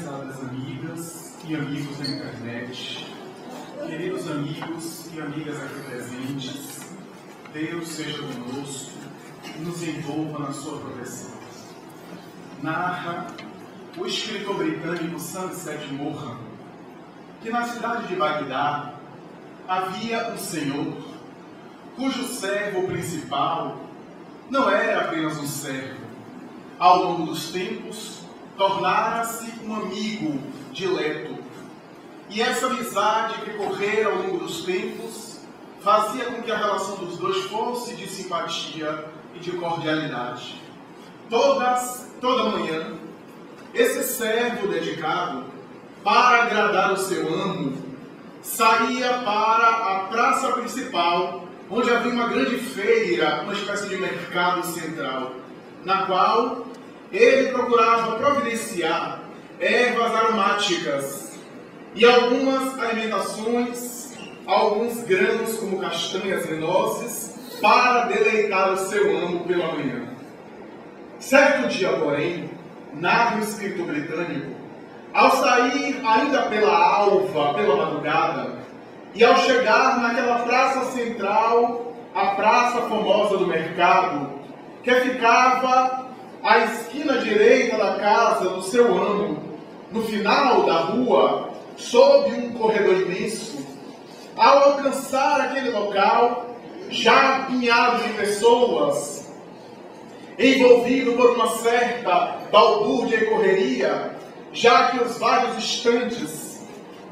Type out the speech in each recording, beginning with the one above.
prezadas amigas e amigos da internet, queridos amigos e amigas aqui presentes, Deus seja conosco e nos envolva na sua proteção. Narra o escritor britânico Sunset Mohan que na cidade de Bagdá havia um senhor cujo servo principal não era apenas um servo. Ao longo dos tempos, tornara-se um amigo dileto. E essa amizade que correra ao longo dos tempos fazia com que a relação dos dois fosse de simpatia e de cordialidade. Toda manhã, esse servo dedicado, para agradar o seu amo, saía para a praça principal, onde havia uma grande feira, uma espécie de mercado central, na qual ele procurava providenciar ervas aromáticas e algumas alimentações, alguns grãos como castanhas e nozes, para deleitar o seu amo pela manhã. Certo dia, porém, narra o escritor britânico, ao sair ainda pela alva, pela madrugada, e ao chegar naquela praça central, a praça famosa do mercado, que ficava à esquina direita da casa do seu amo, no final da rua, sob um corredor imenso, ao alcançar aquele local, já apinhado de pessoas, envolvido por uma certa balbúrdia e correria, já que os vários estantes,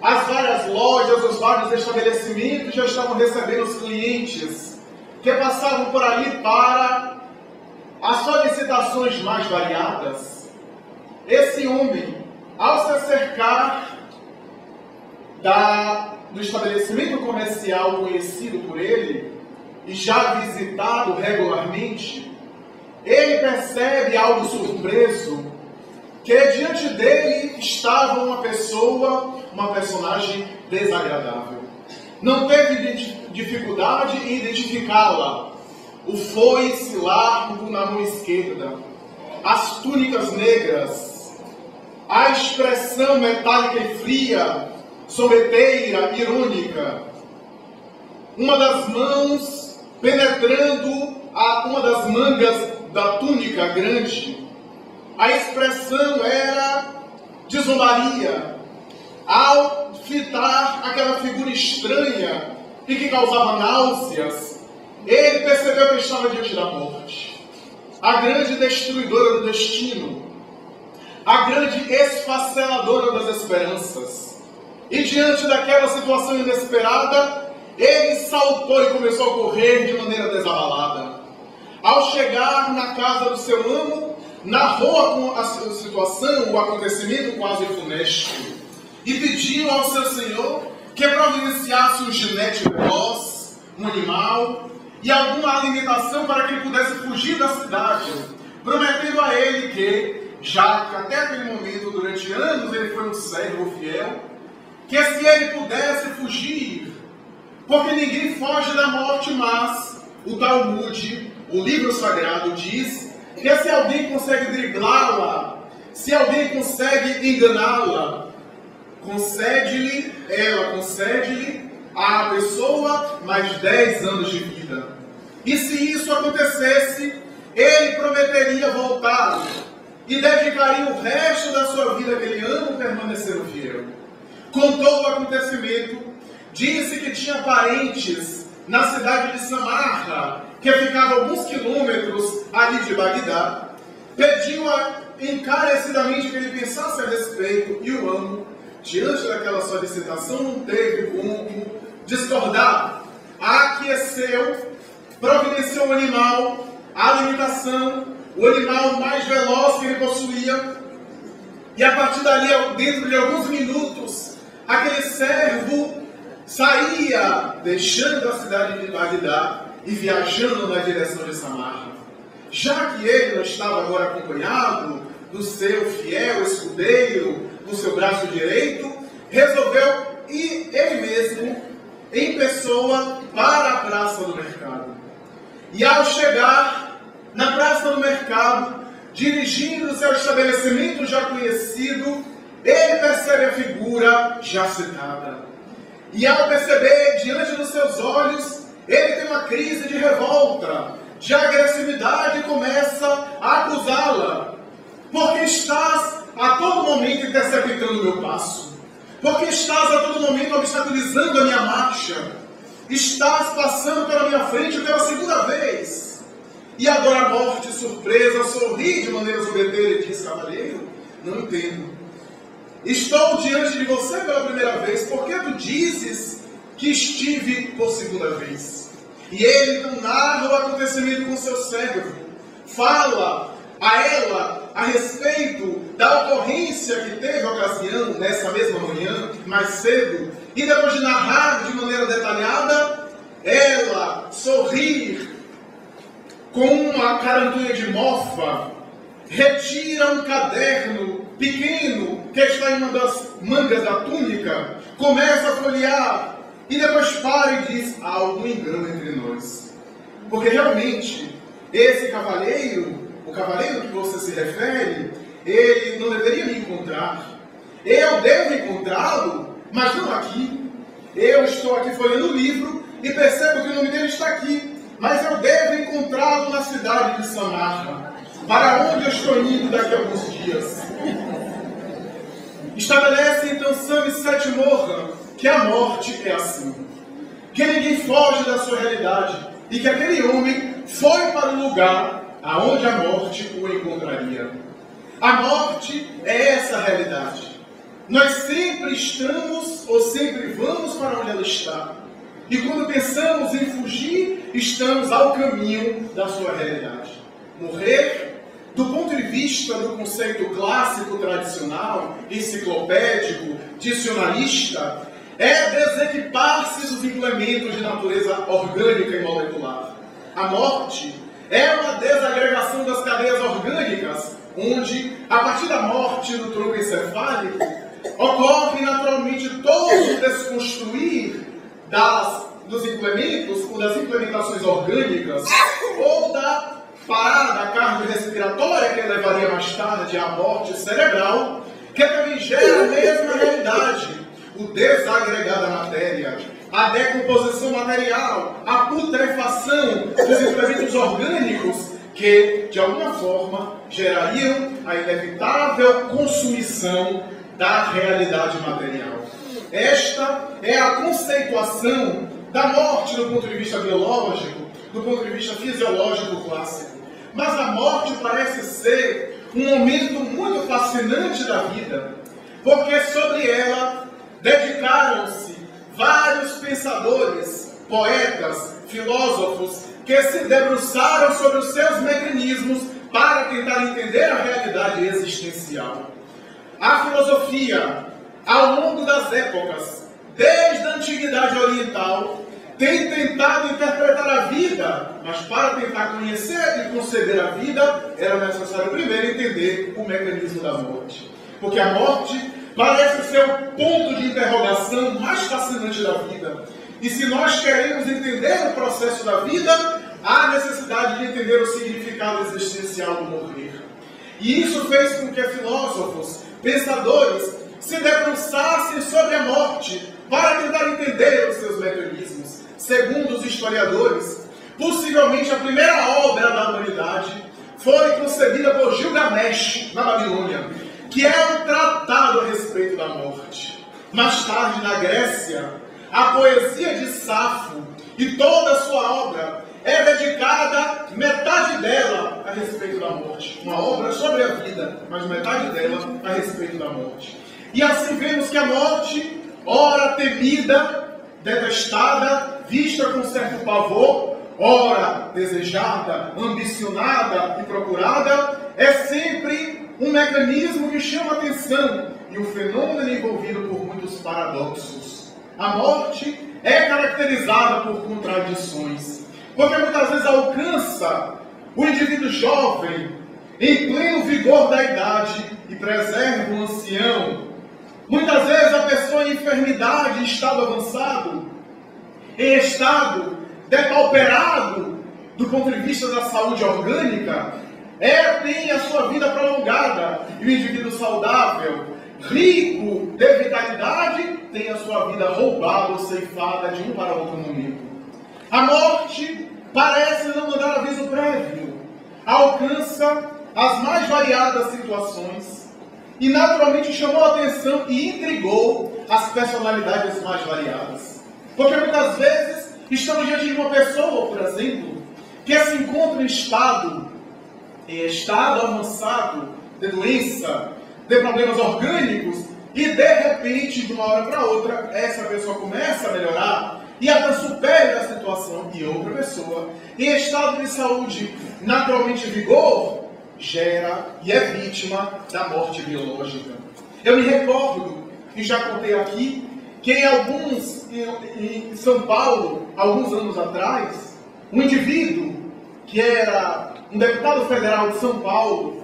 as várias lojas, os vários estabelecimentos já estavam recebendo os clientes que passavam por ali para as solicitações mais variadas. Esse homem, ao se acercar do estabelecimento comercial conhecido por ele e já visitado regularmente, ele percebe algo surpreso, que diante dele estava uma personagem desagradável. Não teve dificuldade em identificá-la. O foice largo na mão esquerda, as túnicas negras, a expressão metálica e fria, zombeteira, irônica, uma das mãos penetrando uma das mangas da túnica grande. A expressão era de zombaria. Ao fitar aquela figura estranha e que causava náuseas, ele percebeu que estava diante da morte, a grande destruidora do destino, a grande esfaceladora das esperanças. E diante daquela situação inesperada, ele saltou e começou a correr de maneira desabalada. Ao chegar na casa do seu amo, narrou a situação, o acontecimento quase funesto, e pediu ao seu senhor que providenciasse um ginete veloz, um animal, e alguma alimentação para que ele pudesse fugir da cidade, prometendo a ele que, já que até aquele momento, durante anos, ele foi um servo fiel, que se ele pudesse fugir, porque ninguém foge da morte, mas o Talmud, o livro sagrado, diz que se alguém consegue driblá-la, se alguém consegue enganá-la, concede-lhe à pessoa mais 10 anos de vida. E se isso acontecesse, ele prometeria voltar e dedicaria o resto da sua vida àquele ano permanecendo fiel. Contou o acontecimento, disse que tinha parentes na cidade de Samarra, que ficava a alguns quilômetros ali de Bagdá, pediu encarecidamente que ele pensasse a respeito, e o amo, diante daquela solicitação, não teve como discordar. Aqueceu, providenciou o animal, a alimentação, o animal mais veloz que ele possuía, e a partir dali, dentro de alguns minutos, aquele servo saía, deixando a cidade de Bagdá e viajando na direção de Samarra. Já que ele não estava agora acompanhado do seu fiel escudeiro, do seu braço direito, resolveu ir ele mesmo, em pessoa, para a praça do mercado. E ao chegar na praça do mercado, dirigindo-se ao estabelecimento já conhecido, ele percebe a figura já citada. E ao perceber diante dos seus olhos, ele tem uma crise de revolta, de agressividade e começa a acusá-la. Porque estás a todo momento interceptando o meu passo? Porque estás a todo momento obstaculizando a minha marcha? Estás passando pela minha frente pela segunda vez. E agora a morte, surpresa, sorri de maneira zombeteira e diz: cavalheiro, não entendo. Estou diante de você pela primeira vez, porque tu dizes que estive por segunda vez. E ele então narra o acontecimento com seu servo, fala a ela a respeito da ocorrência que teve ocasião nessa mesma manhã, mais cedo, e depois de narrar de maneira detalhada, ela sorrir com uma caranduia de mofa, retira um caderno pequeno que está em uma das mangas da túnica, começa a folhear e depois para e diz: há algum engano entre nós. Porque realmente esse cavalheiro, o cavaleiro que você se refere, ele não deveria me encontrar. Eu devo encontrá-lo, mas não aqui. Eu estou aqui folheando o livro e percebo que o nome dele está aqui, mas eu devo encontrá-lo na cidade de Samarra, para onde eu estou indo daqui a alguns dias. Estabelece então Sami Setmorra que a morte é assim, que ninguém foge da sua realidade e que aquele homem foi para o lugar aonde a morte o encontraria. A morte é essa realidade. Nós sempre estamos ou sempre vamos para onde ela está. E quando pensamos em fugir, estamos ao caminho da sua realidade. Morrer, do ponto de vista do conceito clássico, tradicional, enciclopédico, dicionarista, é desequipar-se dos implementos de natureza orgânica e molecular. A morte é uma desagregação das cadeias orgânicas, onde, a partir da morte do tronco encefálico, ocorre naturalmente todo o desconstruir dos implementos, ou das implementações orgânicas, ou da parada cardiorrespiratória, que levaria mais tarde à morte cerebral, que também gera a mesma realidade, o desagregar da matéria, a decomposição material, a putrefação dos implementos orgânicos, que, de alguma forma, gerariam a inevitável consumição da realidade material. Esta é a conceituação da morte do ponto de vista biológico, do ponto de vista fisiológico clássico. Mas a morte parece ser um momento muito fascinante da vida, porque sobre ela dedicaram-se vários pensadores, poetas, filósofos, que se debruçaram sobre os seus mecanismos para tentar entender a realidade existencial. A filosofia, ao longo das épocas, desde a antiguidade oriental, tem tentado interpretar a vida, mas para tentar conhecer e conceber a vida, era necessário primeiro entender o mecanismo da morte. Porque a morte parece ser o ponto de interrogação mais fascinante da vida. E se nós queremos entender o processo da vida, há necessidade de entender o significado existencial do morrer. E isso fez com que filósofos, pensadores, se debruçassem sobre a morte para tentar entender os seus mecanismos. Segundo os historiadores, possivelmente a primeira obra da humanidade foi concebida por Gilgamesh, na Babilônia, que é um tratado a respeito da morte. Mais tarde, na Grécia, a poesia de Safo e toda a sua obra é dedicada, metade dela, a respeito da morte. Uma obra sobre a vida, mas metade dela a respeito da morte. E assim vemos que a morte, ora temida, detestada, vista com certo pavor, ora desejada, ambicionada e procurada, é sempre um mecanismo que chama a atenção e um fenômeno envolvido por muitos paradoxos. A morte é caracterizada por contradições, porque muitas vezes alcança o indivíduo jovem, em pleno vigor da idade, e preserva o ancião. Muitas vezes a pessoa em enfermidade, em estado avançado, em estado depauperado do ponto de vista da saúde orgânica, tem a sua vida prolongada. E o indivíduo saudável rico de vitalidade, tem a sua vida roubada ou ceifada de um para outro momento. A morte parece não dar aviso prévio, alcança as mais variadas situações e naturalmente chamou a atenção e intrigou as personalidades mais variadas. Porque muitas vezes estamos diante de uma pessoa, por exemplo, que se encontra em estado avançado de doença, de problemas orgânicos, e de repente, de uma hora para outra, essa pessoa começa a melhorar e até supera a situação, e outra pessoa, em estado de saúde naturalmente em vigor, gera e é vítima da morte biológica. Eu me recordo, e já contei aqui, que em São Paulo, alguns anos atrás, um indivíduo que era um deputado federal de São Paulo,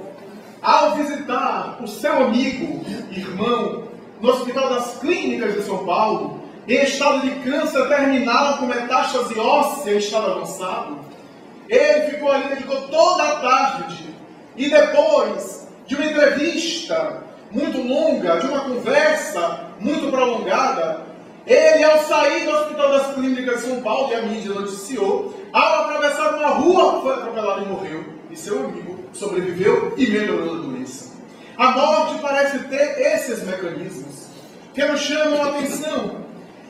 ao visitar o seu amigo, irmão, no Hospital das Clínicas de São Paulo, em estado de câncer terminal com metástase óssea em estado avançado, ele ficou ali, dedicou toda a tarde, e depois de uma entrevista muito longa, de uma conversa muito prolongada, ele, ao sair do Hospital das Clínicas de São Paulo, e a mídia noticiou, ao atravessar uma rua, foi atropelado e morreu, e seu amigo sobreviveu e melhorou da doença. A morte parece ter esses mecanismos que nos chamam a atenção.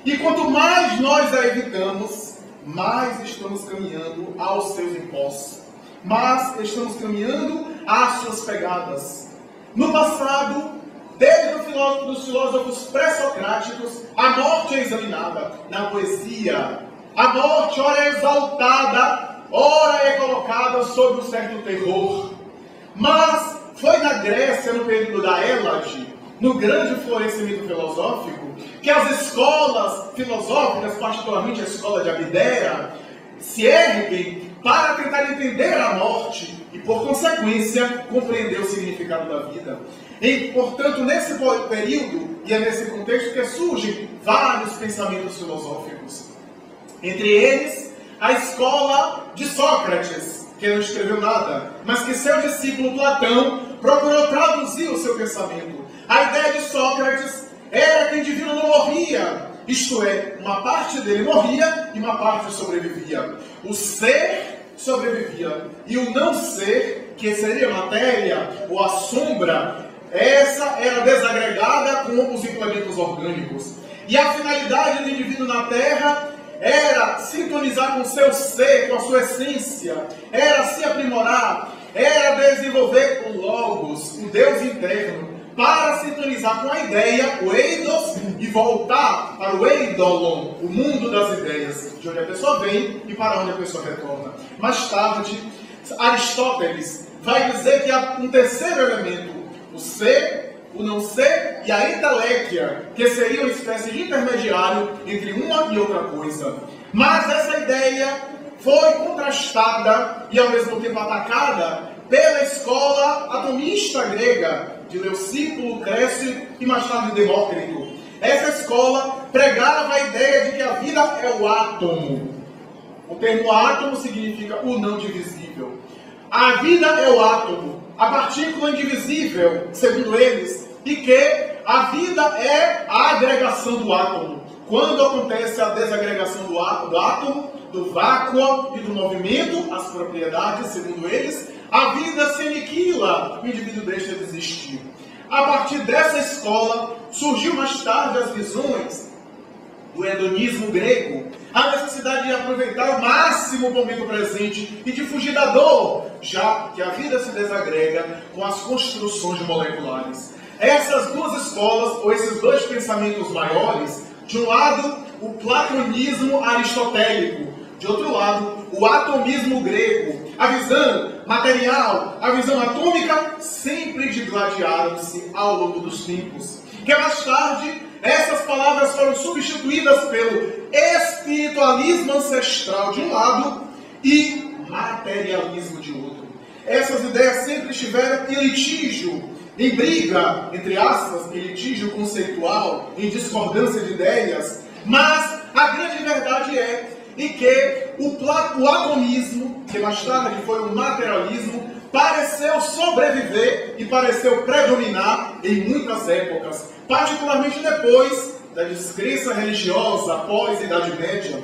E quanto mais nós a evitamos, mais estamos caminhando aos seus impostos. Mas estamos caminhando às suas pegadas. No passado, desde os filósofos pré-socráticos, a morte é examinada na poesia. A morte, ora é exaltada, ora é colocada sob um certo terror. Mas foi na Grécia, no período da Hélade, no grande florescimento filosófico, que as escolas filosóficas, particularmente a escola de Abdera, se erguem para tentar entender a morte e, por consequência, compreender o significado da vida. E, portanto, nesse período, e é nesse contexto que surgem vários pensamentos filosóficos. Entre eles, a escola de Sócrates, que não escreveu nada, mas que seu discípulo Platão procurou traduzir o seu pensamento. A ideia de Sócrates era que o indivíduo não morria, isto é, uma parte dele morria e uma parte sobrevivia. O ser sobrevivia e o não ser, que seria matéria ou a sombra, essa era desagregada com os implementos orgânicos. E a finalidade do indivíduo na Terra era sintonizar com o seu ser, com a sua essência, era se aprimorar, era desenvolver o Logos, o Deus interno, para sintonizar com a ideia, o eidos, e voltar para o eidolon, o mundo das ideias, de onde a pessoa vem e para onde a pessoa retorna. Mais tarde, Aristóteles vai dizer que há um terceiro elemento, o ser, o não ser e a inteléquia, que seria uma espécie de intermediário entre uma e outra coisa. Mas essa ideia foi contrastada e ao mesmo tempo atacada pela escola atomista grega, de Leucipo, Lucrécio e mais tarde Demócrito. Essa escola pregava a ideia de que a vida é o átomo. O termo átomo significa o não divisível. A vida é o átomo, a partícula indivisível, segundo eles, e que a vida é a agregação do átomo. Quando acontece a desagregação do átomo, do vácuo e do movimento, as propriedades, segundo eles, a vida se aniquila, o indivíduo deixa de existir. A partir dessa escola, surgiu mais tarde as visões do hedonismo grego, a necessidade de aproveitar ao máximo o momento presente e de fugir da dor, já que a vida se desagrega com as construções moleculares. Essas duas escolas, ou esses dois pensamentos maiores, de um lado, o platonismo aristotélico, de outro lado, o atomismo grego, a visão material, a visão atômica, sempre digladiaram-se ao longo dos tempos. Que mais tarde, essas palavras foram substituídas pelo espiritualismo ancestral de um lado e materialismo de outro. Essas ideias sempre estiveram em litígio, em briga, entre aspas, em litígio conceitual, em discordância de ideias, mas a grande verdade é em que o atomismo, que mais tarde foi o materialismo, pareceu sobreviver e pareceu predominar em muitas épocas, particularmente depois da descrença religiosa após a Idade Média,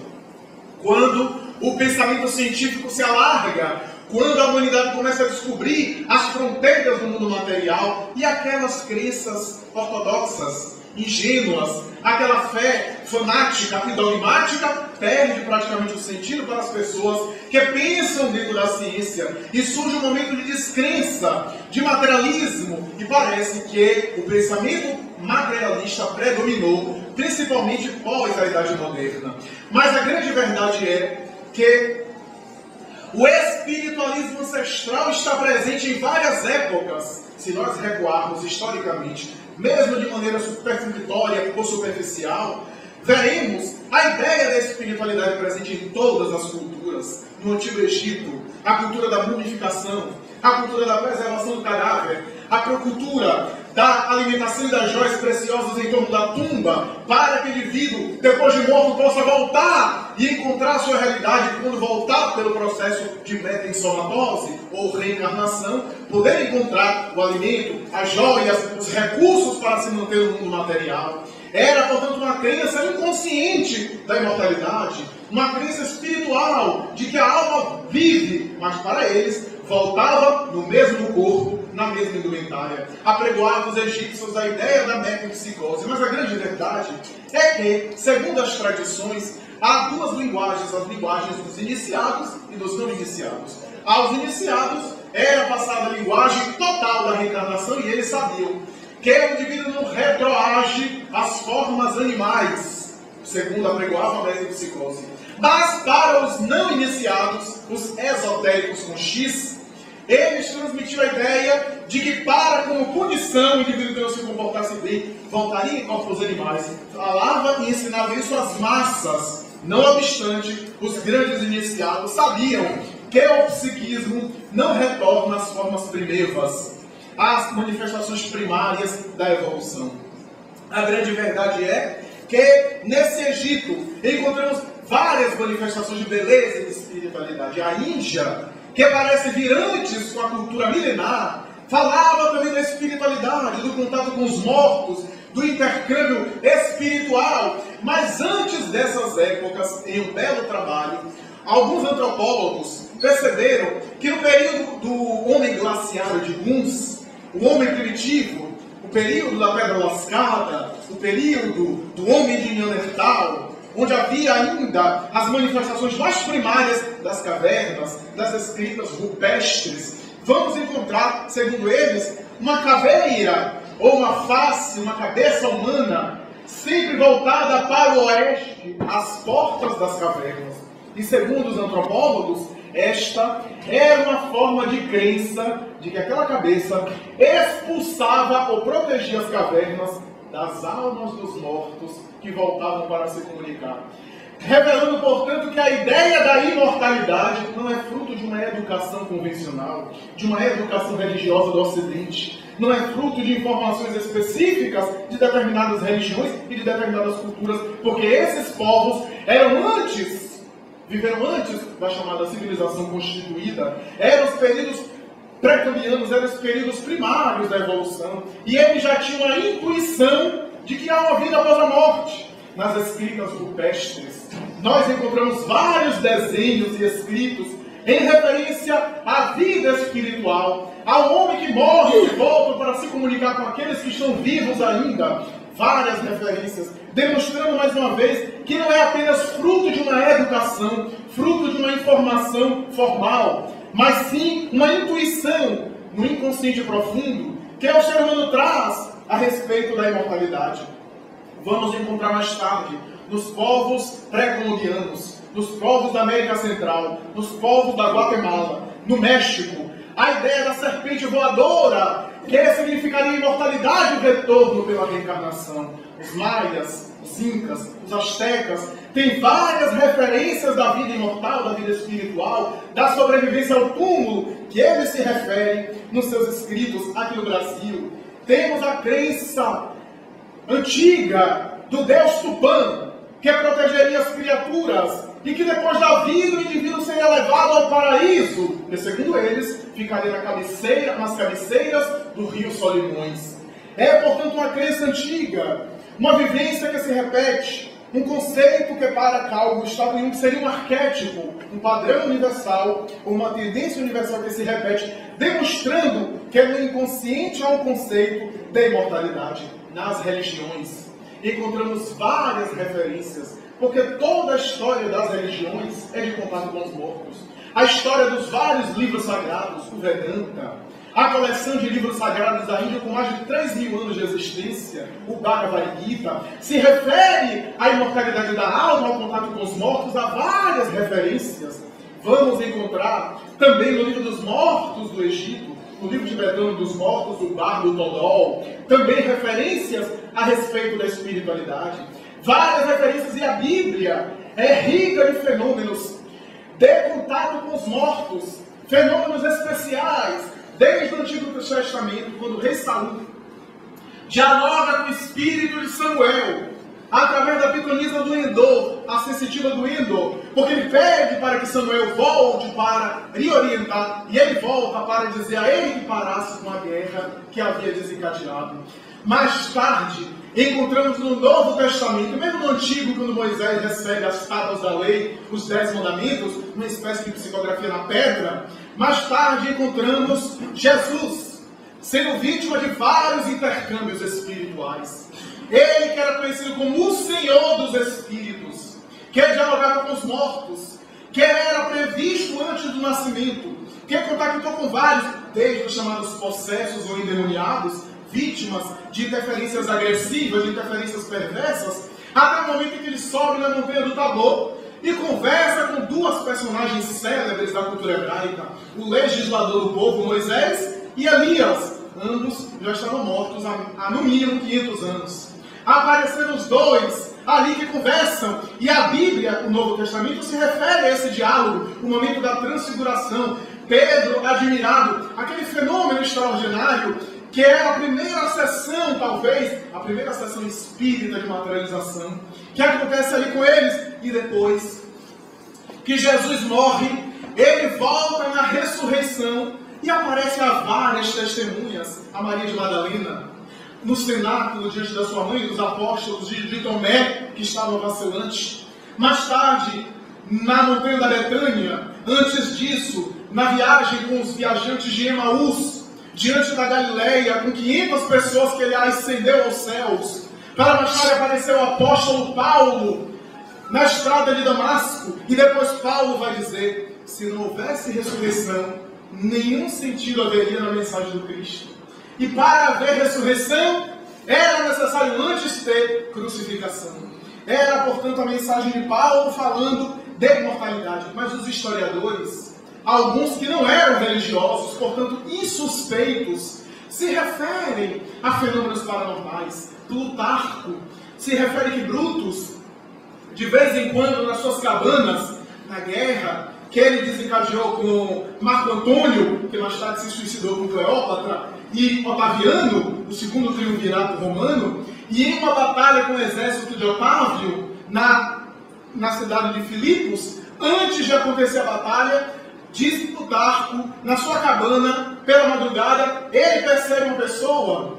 quando o pensamento científico se alarga, quando a humanidade começa a descobrir as fronteiras do mundo material e aquelas crenças ortodoxas, ingênuas, aquela fé fanática e dogmática perde praticamente o sentido para as pessoas que pensam dentro da ciência e surge um momento de descrença, de materialismo e parece que o pensamento materialista predominou, principalmente pós a Idade Moderna. Mas a grande verdade é que o espiritualismo ancestral está presente em várias épocas, se nós recuarmos historicamente, mesmo de maneira superficitória ou superficial, veremos a ideia da espiritualidade presente em todas as culturas. No Antigo Egito, a cultura da mumificação, a cultura da preservação do cadáver, a cultura da alimentação e das joias preciosas em torno da tumba, para que o indivíduo, depois de morto, possa voltar e encontrar a sua realidade, quando voltar pelo processo de meta-insomatose ou reencarnação, poder encontrar o alimento, as joias, os recursos para se manter no mundo material. Era, portanto, uma crença inconsciente da imortalidade, uma crença espiritual de que a alma vive, mas para eles voltava no mesmo corpo, na mesma indumentária. Apregoava os egípcios a ideia da metempsicose. Mas a grande verdade é que, segundo as tradições, há duas linguagens, as linguagens dos iniciados e dos não iniciados. Aos iniciados era passada a linguagem total da reencarnação e eles sabiam que o indivíduo não retroage às formas animais, segundo apregoava a metempsicose. Mas para os não iniciados, os esotéricos com X, eles transmitiam a ideia de que para, como punição, o indivíduo não se comportasse bem, voltaria em corpos animais. Falava e ensinava isso às massas. Não obstante, os grandes iniciados sabiam que o psiquismo não retorna às formas primevas, às manifestações primárias da evolução. A grande verdade é que nesse Egito encontramos várias manifestações de beleza e de espiritualidade. A Índia, que parece vir antes com a cultura milenar, falava também da espiritualidade, do contato com os mortos, do intercâmbio espiritual. Mas antes dessas épocas, em um belo trabalho, alguns antropólogos perceberam que no período do homem glaciário de Huns, o homem primitivo, o período da Pedra Lascada, o período do homem de Neandertal, onde havia ainda as manifestações mais primárias das cavernas, das escritas rupestres, vamos encontrar, segundo eles, uma caveira, ou uma face, uma cabeça humana, sempre voltada para o oeste, às portas das cavernas. E segundo os antropólogos, esta era uma forma de crença de que aquela cabeça expulsava ou protegia as cavernas das almas dos mortos que voltavam para se comunicar. Revelando, portanto, que a ideia da imortalidade não é fruto de uma educação convencional, de uma educação religiosa do Ocidente, não é fruto de informações específicas de determinadas religiões e de determinadas culturas, porque esses povos viveram antes da chamada civilização constituída, eram os períodos pré-cambrianos, eram os períodos primários da evolução, e eles já tinham a intuição de que há uma vida após a morte. Nas escritas rupestres, nós encontramos vários desenhos e escritos em referência à vida espiritual, ao homem que morre e volta para se comunicar com aqueles que estão vivos ainda. Várias referências, demonstrando mais uma vez que não é apenas fruto de uma educação, fruto de uma informação formal, mas sim uma intuição no inconsciente profundo que o ser humano traz a respeito da imortalidade. Vamos encontrar mais tarde nos povos pré-colombianos, nos povos da América Central, nos povos da Guatemala, no México, a ideia da serpente voadora, que significaria imortalidade e o retorno pela reencarnação. Os maias, os incas, os astecas, têm várias referências da vida imortal, da vida espiritual, da sobrevivência ao túmulo, que eles se referem nos seus escritos aqui no Brasil. Temos a crença antiga do Deus Tupã, que protegeria as criaturas e que depois da vida o indivíduo seria levado ao paraíso, que segundo eles ficaria nas cabeceiras do rio Solimões. É, portanto, uma crença antiga, uma vivência que se repete, um conceito que para Carl Gustav Jung seria um arquétipo, um padrão universal, ou uma tendência universal que se repete, demonstrando que no inconsciente há um conceito de imortalidade. Nas religiões encontramos várias referências, porque toda a história das religiões é de contato com os mortos. A história dos vários livros sagrados, o Vedanta, a coleção de livros sagrados da Índia com mais de 3.000 anos de existência, o Bhagavad Gita, se refere à imortalidade da alma, ao contato com os mortos, há várias referências. Vamos encontrar também no livro dos mortos do Egito, no livro tibetano dos mortos, do Bardo Todol, também referências a respeito da espiritualidade. Várias referências, e a Bíblia é rica de fenômenos de contato com os mortos, fenômenos especiais, desde o Antigo Testamento, quando o rei Saul dialoga com o espírito de Samuel, através da pitonisa do Endor, a sensitiva do Endor, porque ele pede para que Samuel volte para lhe orientar, e ele volta para dizer a ele que parasse com a guerra que havia desencadeado. Mais tarde, encontramos no Novo Testamento, mesmo no Antigo, quando Moisés recebe as tábuas da lei, os 10 mandamentos, uma espécie de psicografia na pedra. Mais tarde encontramos Jesus sendo vítima de vários intercâmbios espirituais. Ele que era conhecido como o Senhor dos Espíritos, que dialogava com os mortos, que era previsto antes do nascimento, que contactou com vários, desde os chamados possessos ou endemoniados, vítimas de interferências agressivas, de interferências perversas, até o momento em que ele sobe na montanha do Tabor e conversa com duas personagens célebres da cultura hebraica, o legislador do povo, Moisés, e Elias. Ambos já estavam mortos há no mínimo 500 anos. Apareceram os dois ali que conversam, e a Bíblia, o Novo Testamento, se refere a esse diálogo, o momento da transfiguração. Pedro, admirado, aquele fenômeno extraordinário, que é a primeira sessão, talvez, a primeira sessão espírita de materialização, que acontece ali com eles, e depois que Jesus morre, ele volta na ressurreição, e aparece a várias testemunhas, a Maria de Madalena, no cenáculo diante da sua mãe, dos apóstolos de Tomé, que estavam vacilantes. Mais tarde, na montanha da Betânia, antes disso, na viagem com os viajantes de Emaús, diante da Galileia, com 500 pessoas que ele ascendeu aos céus. Para mais tarde apareceu o apóstolo Paulo na estrada de Damasco, e depois Paulo vai dizer: se não houvesse ressurreição, nenhum sentido haveria na mensagem do Cristo. E para haver ressurreição, era necessário antes ter crucificação. Era, portanto, a mensagem de Paulo falando de imortalidade. Mas os historiadores, alguns que não eram religiosos, portanto insuspeitos, se referem a fenômenos paranormais. Plutarco se refere que Brutus, de vez em quando, nas suas cabanas, na guerra que ele desencadeou com Marco Antônio, que mais tarde se suicidou com Cleópatra, e Otaviano, o segundo triunvirato romano, e em uma batalha com o exército de Otávio, na cidade de Filipos, antes de acontecer a batalha, diz Plutarco, na sua cabana, pela madrugada, ele percebe uma pessoa,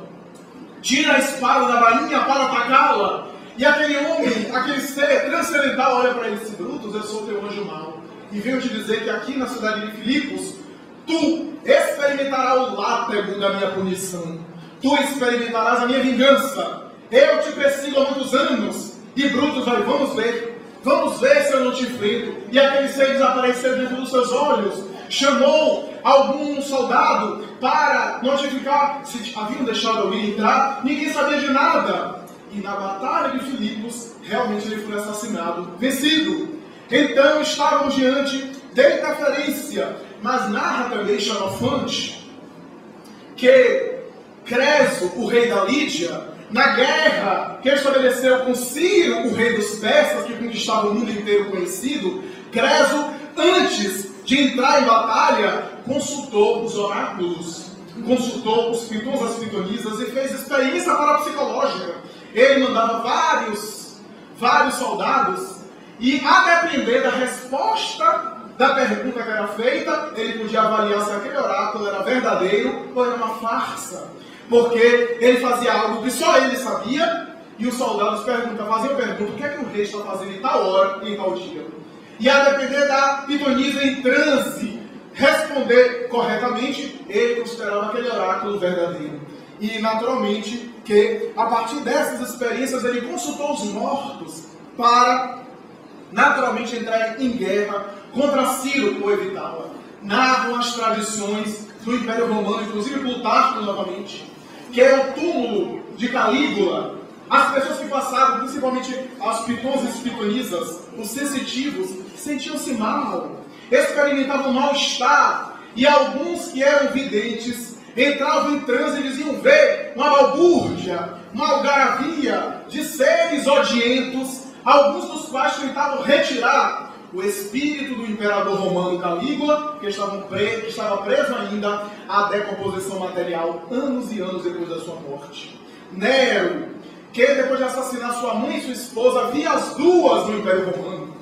tira a espada da bainha para atacá-la, e aquele homem, aquele ser transcendental, olha para ele e diz: Brutus, eu sou teu anjo mau, e venho te dizer que aqui na cidade de Filipos, tu experimentarás o látego da minha punição, tu experimentarás a minha vingança, eu te persigo há muitos anos. E Brutus vai: vamos ver se eu não te enfrento. E aquele ser desapareceu diante dos seus olhos, chamou algum soldado para notificar se haviam deixado alguém entrar, ninguém sabia de nada. E na batalha de Filipos, realmente ele foi assassinado, vencido. Então estávamos diante de interferência, mas narra também Xenofonte que Creso, o rei da Lídia, na guerra que estabeleceu com Ciro, o rei dos persas, que conquistava o mundo inteiro conhecido, Creso, antes de entrar em batalha, consultou os oráculos, consultou os pitons, as pitonisas, e fez experiência parapsicológica. Ele mandava vários soldados, e a depender da resposta da pergunta que era feita, ele podia avaliar se aquele oráculo era verdadeiro ou era uma farsa. Porque ele fazia algo que só ele sabia, e os soldados faziam pergunta: o que é que o rei está fazendo em tal hora e em tal dia? E a depender da pitonisa em transe responder corretamente, ele considerava aquele oráculo verdadeiro. E naturalmente que a partir dessas experiências ele consultou os mortos para naturalmente entrar em guerra contra Ciro ou evitá-la. Narram as tradições do Império Romano, inclusive Plutarco novamente, que é o túmulo de Calígula. As pessoas que passavam, principalmente as pitons e pitonisas, os sensitivos, sentiam-se mal, experimentavam mal-estar, e alguns que eram videntes entravam em transe e diziam ver uma balbúrdia, uma algaravia de seres odientos, alguns dos quais tentavam retirar o espírito do imperador romano Calígula, que estava preso ainda à decomposição material anos e anos depois da sua morte. Nero, que depois de assassinar sua mãe e sua esposa, havia as duas no Império Romano.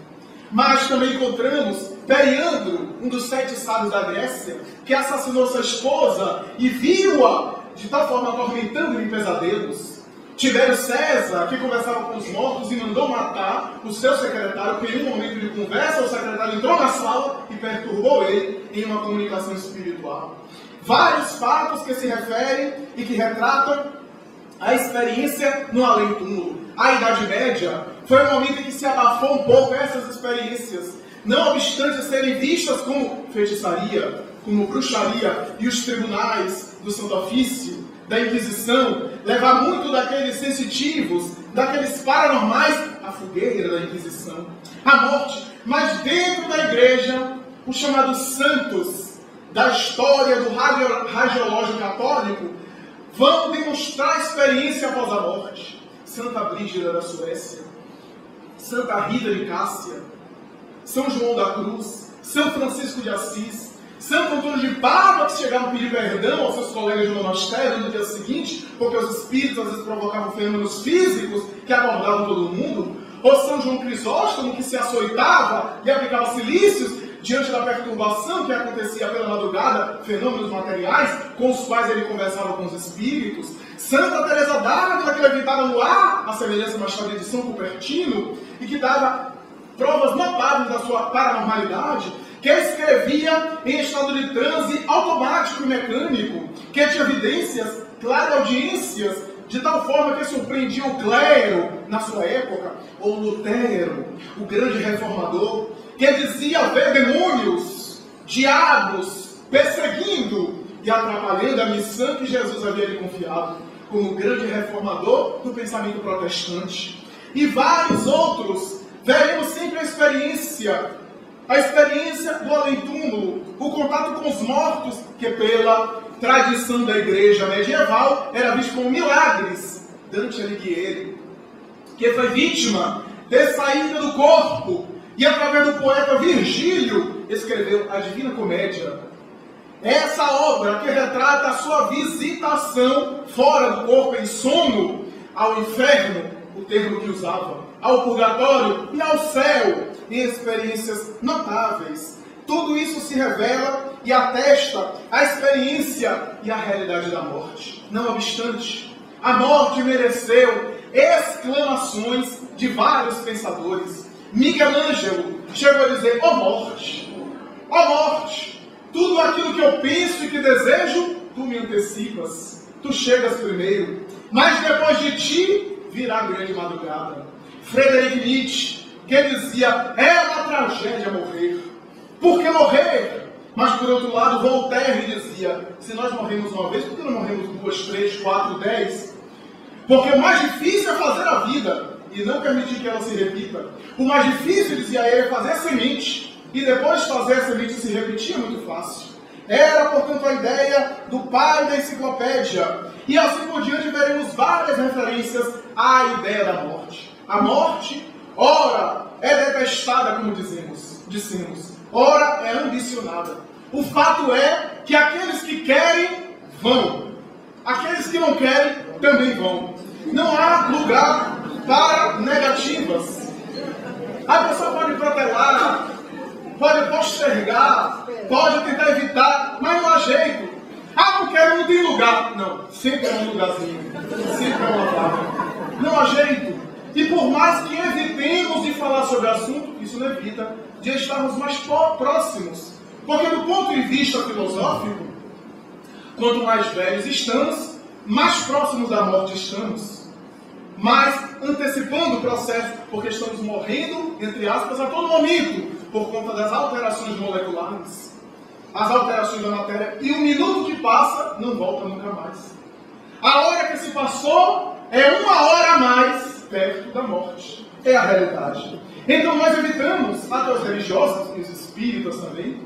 Mas também encontramos Periandro, um dos 7 sábios da Grécia, que assassinou sua esposa e viu-a de tal forma atormentando-lhe em pesadelos. Tibério César, que conversava com os mortos e mandou matar o seu secretário, que em um momento de conversa, o secretário entrou na sala e perturbou ele em uma comunicação espiritual. Vários fatos que se referem e que retratam a experiência no além-túmulo. A Idade Média foi um momento em que se abafou um pouco essas experiências, não obstante serem vistas como feitiçaria, como bruxaria, e os tribunais do Santo Ofício, da Inquisição, levar muito daqueles sensitivos, daqueles paranormais, à fogueira da Inquisição, à morte. Mas dentro da igreja, os chamados santos da história do radiológio católico vão demonstrar a experiência após a morte. Santa Brígida da Suécia, Santa Rita de Cássia, São João da Cruz, São Francisco de Assis, Santo Antônio de Pádua, que chegaram a pedir perdão aos seus colegas de monastério no dia seguinte, porque os espíritos às vezes provocavam fenômenos físicos que abordavam todo mundo, ou São João Crisóstomo, que se açoitava e aplicava silícios diante da perturbação que acontecia pela madrugada, fenômenos materiais, com os quais ele conversava com os espíritos. Santa Teresa d'Ávila, que levitava no ar, a semelhança mais tarde de São Cupertino, e que dava provas notáveis da sua paranormalidade, que escrevia em estado de transe automático e mecânico, que tinha evidências, clareaudiências, de tal forma que surpreendia o clero na sua época, ou Lutero, o grande reformador, que dizia ver demônios, diabos, perseguindo e atrapalhando a missão que Jesus havia lhe confiado, como grande reformador do pensamento protestante. E vários outros, veremos sempre a experiência do além-túmulo, o contato com os mortos, que pela tradição da igreja medieval era visto como milagres. Dante Alighieri, que foi vítima de saída do corpo, e através do poeta Virgílio escreveu a Divina Comédia. Essa obra que retrata a sua visitação fora do corpo em sono ao inferno, o termo que usava, ao purgatório e ao céu, em experiências notáveis. Tudo isso se revela e atesta a experiência e a realidade da morte. Não obstante, a morte mereceu exclamações de vários pensadores. Miguel Ângelo chegou a dizer: ó morte, tudo aquilo que eu penso e que desejo, tu me antecipas, tu chegas primeiro, mas depois de ti virá a grande madrugada. Friedrich Nietzsche, que dizia: é uma tragédia morrer. Por que morrer? Mas por outro lado, Voltaire dizia: se nós morremos uma vez, por que não morremos 2, 3, 4, 10? Porque o mais difícil é fazer a vida e não permitir que ela se repita. O mais difícil, dizia ele, é fazer a semente, e depois de fazer a semente se repetir é muito fácil. Era, portanto, a ideia do pai da enciclopédia. E assim por diante veremos várias referências à ideia da morte. A morte, ora, é detestada, como dissemos, ora, é ambicionada. O fato é que aqueles que querem, vão. Aqueles que não querem, também vão. Não há lugar para negativas. A pessoa pode protelar, pode postergar, pode tentar evitar, mas não há jeito. Ah, não quero, não tem lugar. Não, sempre é um lugarzinho, sempre é uma vaga. Não há jeito. E por mais que evitemos de falar sobre o assunto, isso não evita de estarmos mais próximos. Porque do ponto de vista filosófico, quanto mais velhos estamos, mais próximos da morte estamos. Mais antecipando o processo, porque estamos morrendo, entre aspas, a todo momento, por conta das alterações moleculares, as alterações da matéria, e o minuto que passa não volta nunca mais. A hora que se passou é uma hora a mais perto da morte. É a realidade. Então nós evitamos, até os religiosos, os espíritas também.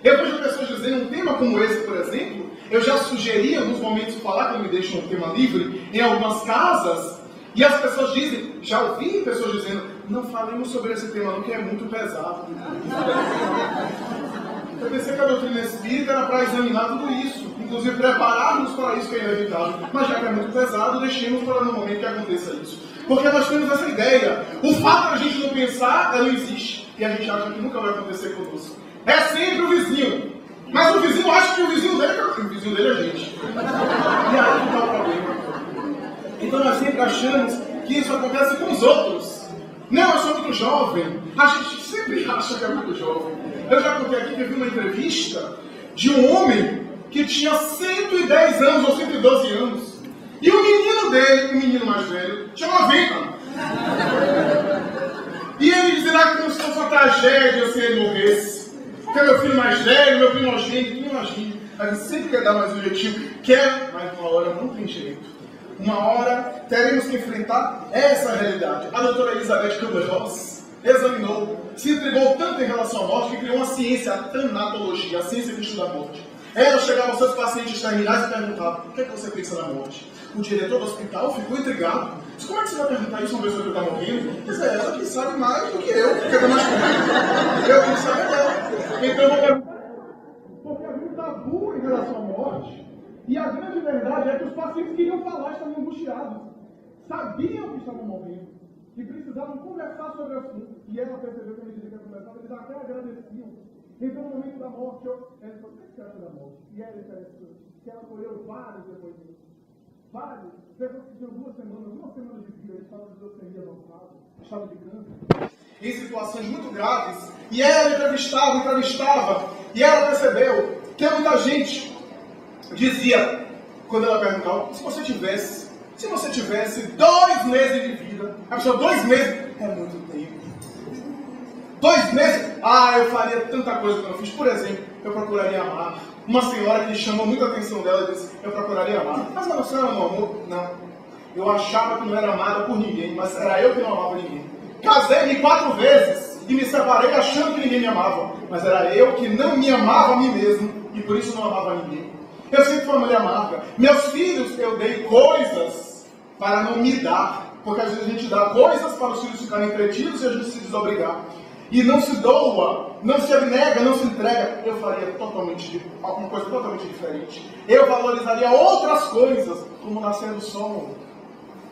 Eu vejo pessoas dizendo um tema como esse, por exemplo, eu já sugeri em alguns momentos falar, quando me deixam um tema livre, em algumas casas, e as pessoas dizem, já ouvi pessoas dizendo, não falemos sobre esse tema não, que é muito pesado. Eu pensei que a doutrina espírita era para examinar tudo isso, inclusive prepararmos para isso que é inevitável. Mas já que é muito pesado, deixemos para no momento que aconteça isso. Porque nós temos essa ideia. O fato de a gente não pensar, ela não existe. E a gente acha que nunca vai acontecer conosco. É sempre o vizinho. Mas o vizinho acha que o vizinho dele é a gente. E aí que está o problema. Então nós sempre achamos que isso acontece com os outros. Não, eu sou muito jovem. A gente sempre acha que é muito jovem. Eu já contei aqui que eu vi uma entrevista de um homem que tinha 110 anos ou 112 anos. E o menino dele, o menino mais velho, tinha 90. E ele dizia como se fosse uma tragédia se ele morresse. Porque meu filho mais velho, meu primogênito, imagina. A gente sempre quer dar mais um jeitinho. Quer, mas uma hora não tem jeito. Uma hora teremos que enfrentar essa realidade. A doutora Elizabeth Kubler-Ross examinou, se intrigou tanto em relação à morte que criou uma ciência, a tanatologia, a ciência que estuda a morte. Ela chegava aos seus pacientes terminais e perguntava: o que é que você pensa da morte? O diretor do hospital ficou intrigado. Disse: como é que você vai perguntar isso a uma pessoa que está morrendo? Diz: é ela que sabe mais do que eu, porque eu mais comigo. Eu não sabe dela. Então eu vou perguntar. Porque havia um tabu em relação à morte. E a grande verdade é que os pacientes queriam falar, estavam angustiados. Sabiam que estavam morrendo. E precisavam conversar sobre o assunto. E ela percebeu que à medida que conversava, eles até agradeciam. Então, no momento da morte, ela falou: o que você acha da morte? E ela interessante, que ela colheu vários depoimentos. Vários. Pessoas que tinham 2 semanas de vida, eles estavam de leucemia avançada, estado de câncer. Em situações muito graves. E ela entrevistava. E ela percebeu que muita gente dizia, quando ela perguntava: se você tivesse 2 meses de vida, a pessoa, 2 meses é muito tempo. 2 meses? Ah, eu faria tanta coisa que eu fiz. Por exemplo, eu procuraria amar. Uma senhora que chamou muita atenção dela disse: eu procuraria amar. Mas a senhora não amou? Não. Eu achava que não era amada por ninguém, mas era eu que não amava ninguém. Casei-me 4 vezes e me separei achando que ninguém me amava. Mas era eu que não me amava a mim mesmo e por isso não amava ninguém. Eu sempre fui uma mulher amarga. Meus filhos, eu dei coisas para não me dar. Porque às vezes a gente dá coisas para os filhos ficarem entretidos e a gente se desobrigar. E não se doa, não se abnega, não se entrega. Eu faria alguma coisa totalmente diferente. Eu valorizaria outras coisas, como nascer do sol,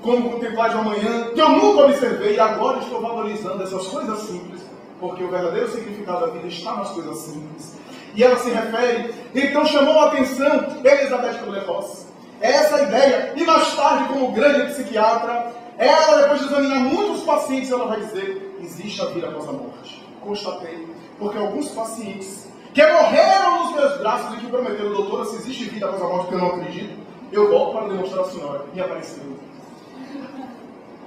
como contemplar de amanhã, que eu nunca observei e agora estou valorizando essas coisas simples. Porque o verdadeiro significado da vida está nas coisas simples. E ela se refere, então chamou a atenção Elizabeth Kubler-Ross. Essa ideia, e mais tarde, como grande psiquiatra, ela, depois de examinar muitos pacientes, ela vai dizer: existe a vida após a morte. Constatei, porque alguns pacientes que morreram nos meus braços e que prometeram: doutora, se existe vida após a morte, que eu não acredito, eu volto para demonstrar à senhora. E apareceu.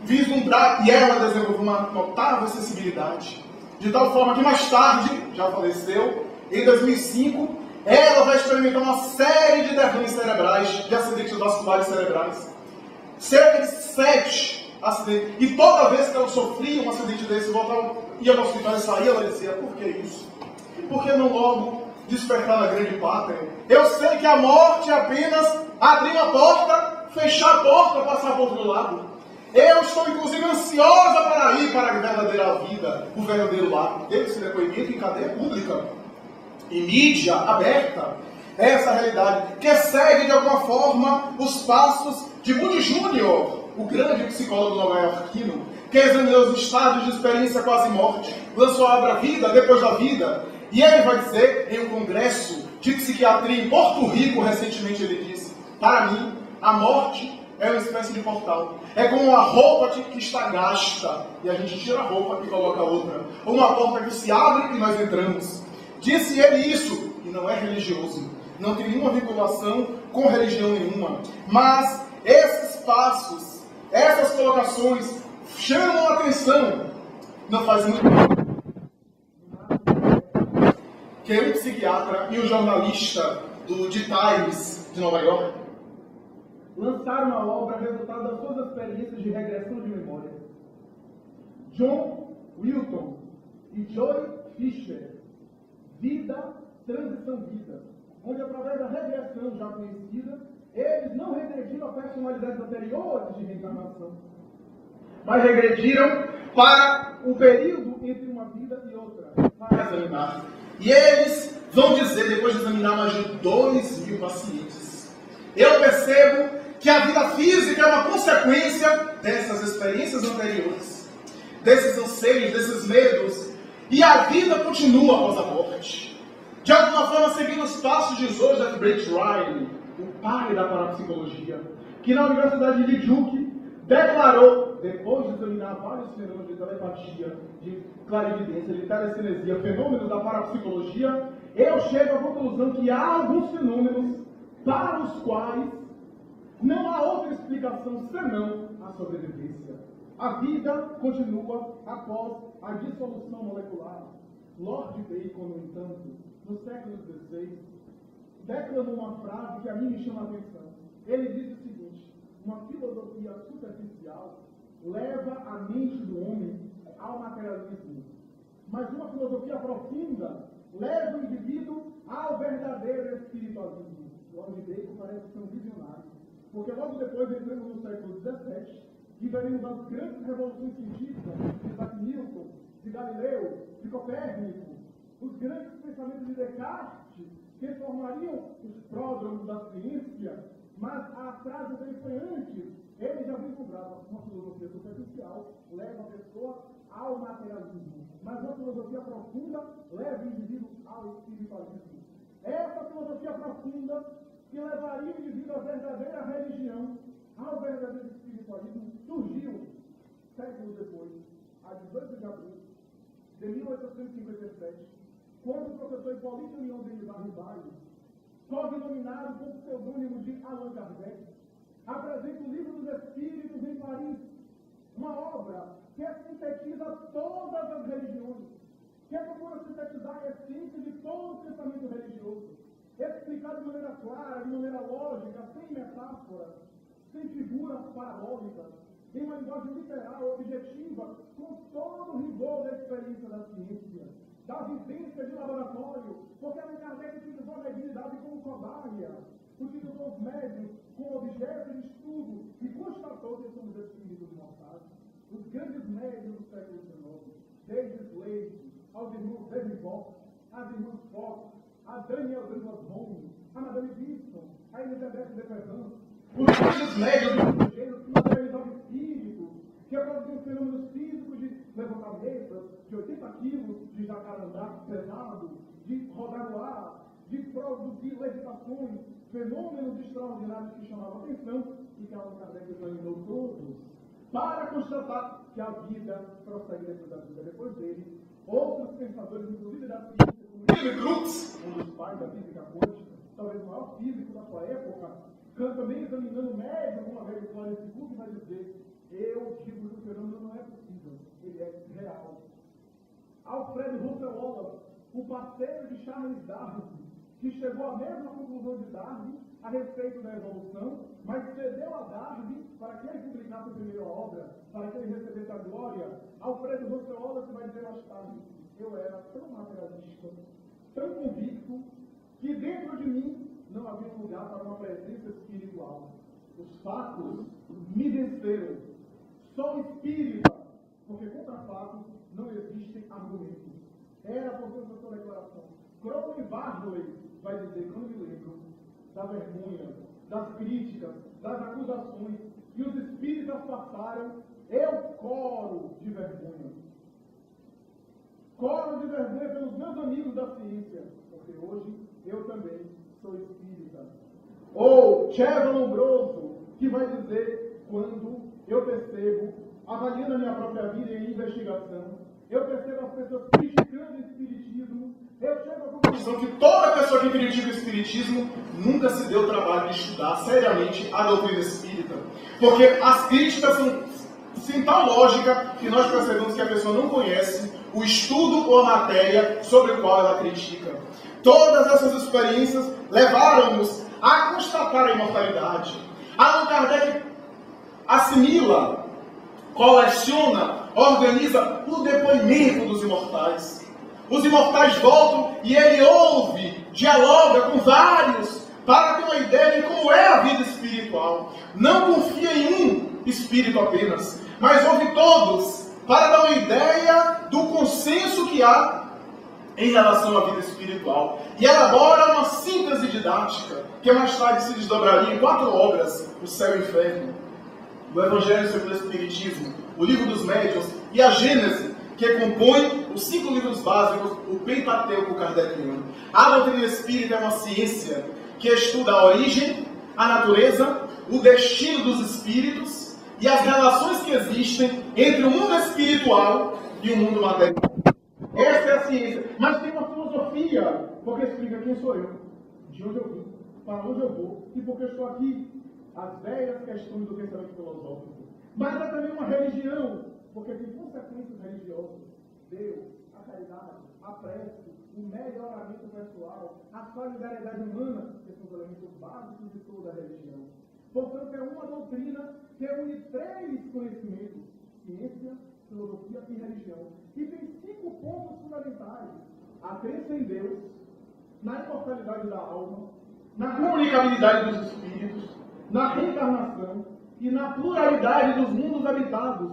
Vislumbrar, e ela desenvolveu uma notável sensibilidade, de tal forma que mais tarde, já faleceu, em 2005, ela vai experimentar uma série de derrames cerebrais, de acidentes vasculares cerebrais. Cerca de 7 acidentes. E toda vez que ela sofria um acidente desse, ia ao hospital e saía, ela dizia: por que isso? Por que não logo despertar na grande pátria? Eu sei que a morte é apenas abrir uma porta, fechar a porta, passar por outro lado. Eu estou, inclusive, ansiosa para ir para a verdadeira vida, o verdadeiro lar. Deu esse depoimento em cadeia pública, em mídia aberta. Essa realidade, que segue de alguma forma os passos de Moody Júnior, o grande psicólogo nova-iorquino, que examinou os estados de experiência quase morte, lançou a obra Vida depois da Vida, e ele vai dizer, em um congresso de psiquiatria em Porto Rico, recentemente ele disse, para mim, a morte é uma espécie de portal. É como uma roupa que está gasta, e a gente tira a roupa e coloca outra. Ou uma porta que se abre e nós entramos. Disse ele isso, e não é religioso. Não tem nenhuma vinculação com religião nenhuma. Mas esses passos, essas colocações, chamam a atenção. Não faz muito tempo que um psiquiatra e um jornalista do The Times de Nova York lançaram uma obra resultado das suas experiências de regressão de memória. John Wilton e Joy Fisher, Vida, Transição Vida, onde através da regressão já conhecida, eles não regrediram a personalidades anteriores de reencarnação, mas regrediram para o período entre uma vida e outra, para examinar. E eles vão dizer, depois de examinar mais de 2.000 pacientes, eu percebo que a vida física é uma consequência dessas experiências anteriores, desses anseios, desses medos, e a vida continua após a morte. De alguma forma, seguindo os passos de Joseph Brent Riley, o pai da parapsicologia, que na Universidade de Duke declarou, depois de examinar vários fenômenos de telepatia, de clarividência, de telecinesia, fenômenos da parapsicologia, eu chego à conclusão que há alguns fenômenos para os quais não há outra explicação senão a sobrevivência. A vida continua após a dissolução molecular. Lord Bacon, no entanto, no século XVI, declamou uma frase que a mim me chama a atenção. Ele diz o seguinte: uma filosofia superficial leva a mente do homem ao materialismo, mas uma filosofia profunda leva o indivíduo ao verdadeiro espiritualismo. Lord Bacon parece ser um visionário. Porque logo depois entramos no século XVII e veremos as grandes revoluções científicas de Isaac Newton, de Galileu, de Copérnico, os grandes pensamentos de Descartes, que formariam os pródromos da ciência, mas a frase dele foi antes. Ele já vislumbrava uma filosofia superficial, leva a pessoa ao materialismo, mas uma filosofia profunda leva o indivíduo ao espiritualismo. Essa filosofia profunda que levaria o indivíduo à verdadeira religião, ao verdadeiro espiritualismo, surgiu séculos depois, a 18 de abril de 1857, quando o professor Hipólito Leon Denis Arribas, cognominado com o pseudônimo de Allan Kardec, apresenta o Livro dos Espíritos em Paris, uma obra que sintetiza todas as religiões, que procura sintetizar a essência de todo o pensamento religioso, explicado de maneira clara, de maneira lógica, sem metáforas, sem figuras parabólicas, em uma linguagem literal, objetiva, com todo o rigor da experiência da ciência, da vivência de laboratório, porque Allan Kardec utilizou a mediunidade como cobaia, utilizou os médios como objeto de estudo e constatou que somos espíritos mortais. Os grandes médios do século XIX, desde Slade, aos irmãos David Bock, às irmãs Fox, a Daniel Douglas Home, a Madame Gibson, a Elizabeth de Ferrand, os grandes médios do gênero que materializavam espíritos, que produziam fenômenos físicos de levantar mesas, de 80 quilos de jacarandá pesado, de rodar no ar, de produzir levitações, fenômenos extraordinários que chamavam atenção e que Allan Kardec examinou todos, para constatar que a vida prossegue depois da vida. Depois dele, outros pensadores, inclusive da ciência, como Wilhelm Crookes, um dos pais da física quântica, talvez o maior físico da sua época, também examinando o médium, uma vez o Florence Cook vai dizer: eu digo que o fenômeno não é possível, ele é real. Alfred Russel Wallace, o parceiro de Charles Darwin, que chegou à mesma conclusão de Darwin a respeito da evolução, mas cedeu a Darwin para que ele publicasse a primeira obra, para que ele recebesse a glória. Alfred Russel Wallace vai dizer mais tarde: eu era tão materialista, tão convicto, que dentro de mim não havia lugar para uma presença espiritual. Os fatos me venceram. Sou espírita, porque contra fatos não existem argumentos. Era por causa da sua declaração. Crowley Barley vai dizer, quando me lembro da vergonha, das críticas, das acusações e os espíritas passaram, eu coro de vergonha. Coro de vergonha pelos meus amigos da ciência, porque hoje eu também sou espírita. Ou César Lombroso, que vai dizer, quando eu percebo, avaliando a minha própria vida em investigação, eu percebo as pessoas criticando o espiritismo, eu chego à conclusão que toda pessoa que critica o espiritismo nunca se deu o trabalho de estudar seriamente a doutrina espírita. Porque as críticas são sem tal lógica que nós percebemos que a pessoa não conhece o estudo ou a matéria sobre o qual ela critica. Todas essas experiências levaram-nos a constatar a imortalidade. Allan Kardec assimila, coleciona, organiza o depoimento dos imortais. Os imortais voltam e ele ouve, dialoga com vários para ter uma ideia de como é a vida espiritual. Não confia em um espírito apenas, mas ouve todos para dar uma ideia do consenso que há em relação à vida espiritual. E elabora uma síntese didática, que mais tarde se desdobraria em 4 obras: O Céu e o Inferno, o Evangelho segundo o Espiritismo, o Livro dos Médiuns e a Gênese, que compõe os 5 livros básicos, o Pentateuco kardeciano. A doutrina espírita é uma ciência que estuda a origem, a natureza, o destino dos espíritos e as relações que existem entre o mundo espiritual e o mundo material. Essa é a ciência. Mas tem uma filosofia, porque explica quem sou eu, de onde eu vim, para onde eu vou e por que estou aqui. As velhas questões do pensamento filosófico. Mas é também uma religião, porque tem consequências religiosas. Deus, a caridade, a prece, o melhoramento pessoal, a solidariedade humana, que são os elementos básicos de toda a religião. Portanto, é uma doutrina que une 3 conhecimentos: ciência, filosofia e religião. E tem 5 pontos fundamentais: a crença em Deus, na imortalidade da alma, na comunicabilidade dos espíritos, na reencarnação e na pluralidade dos mundos habitados.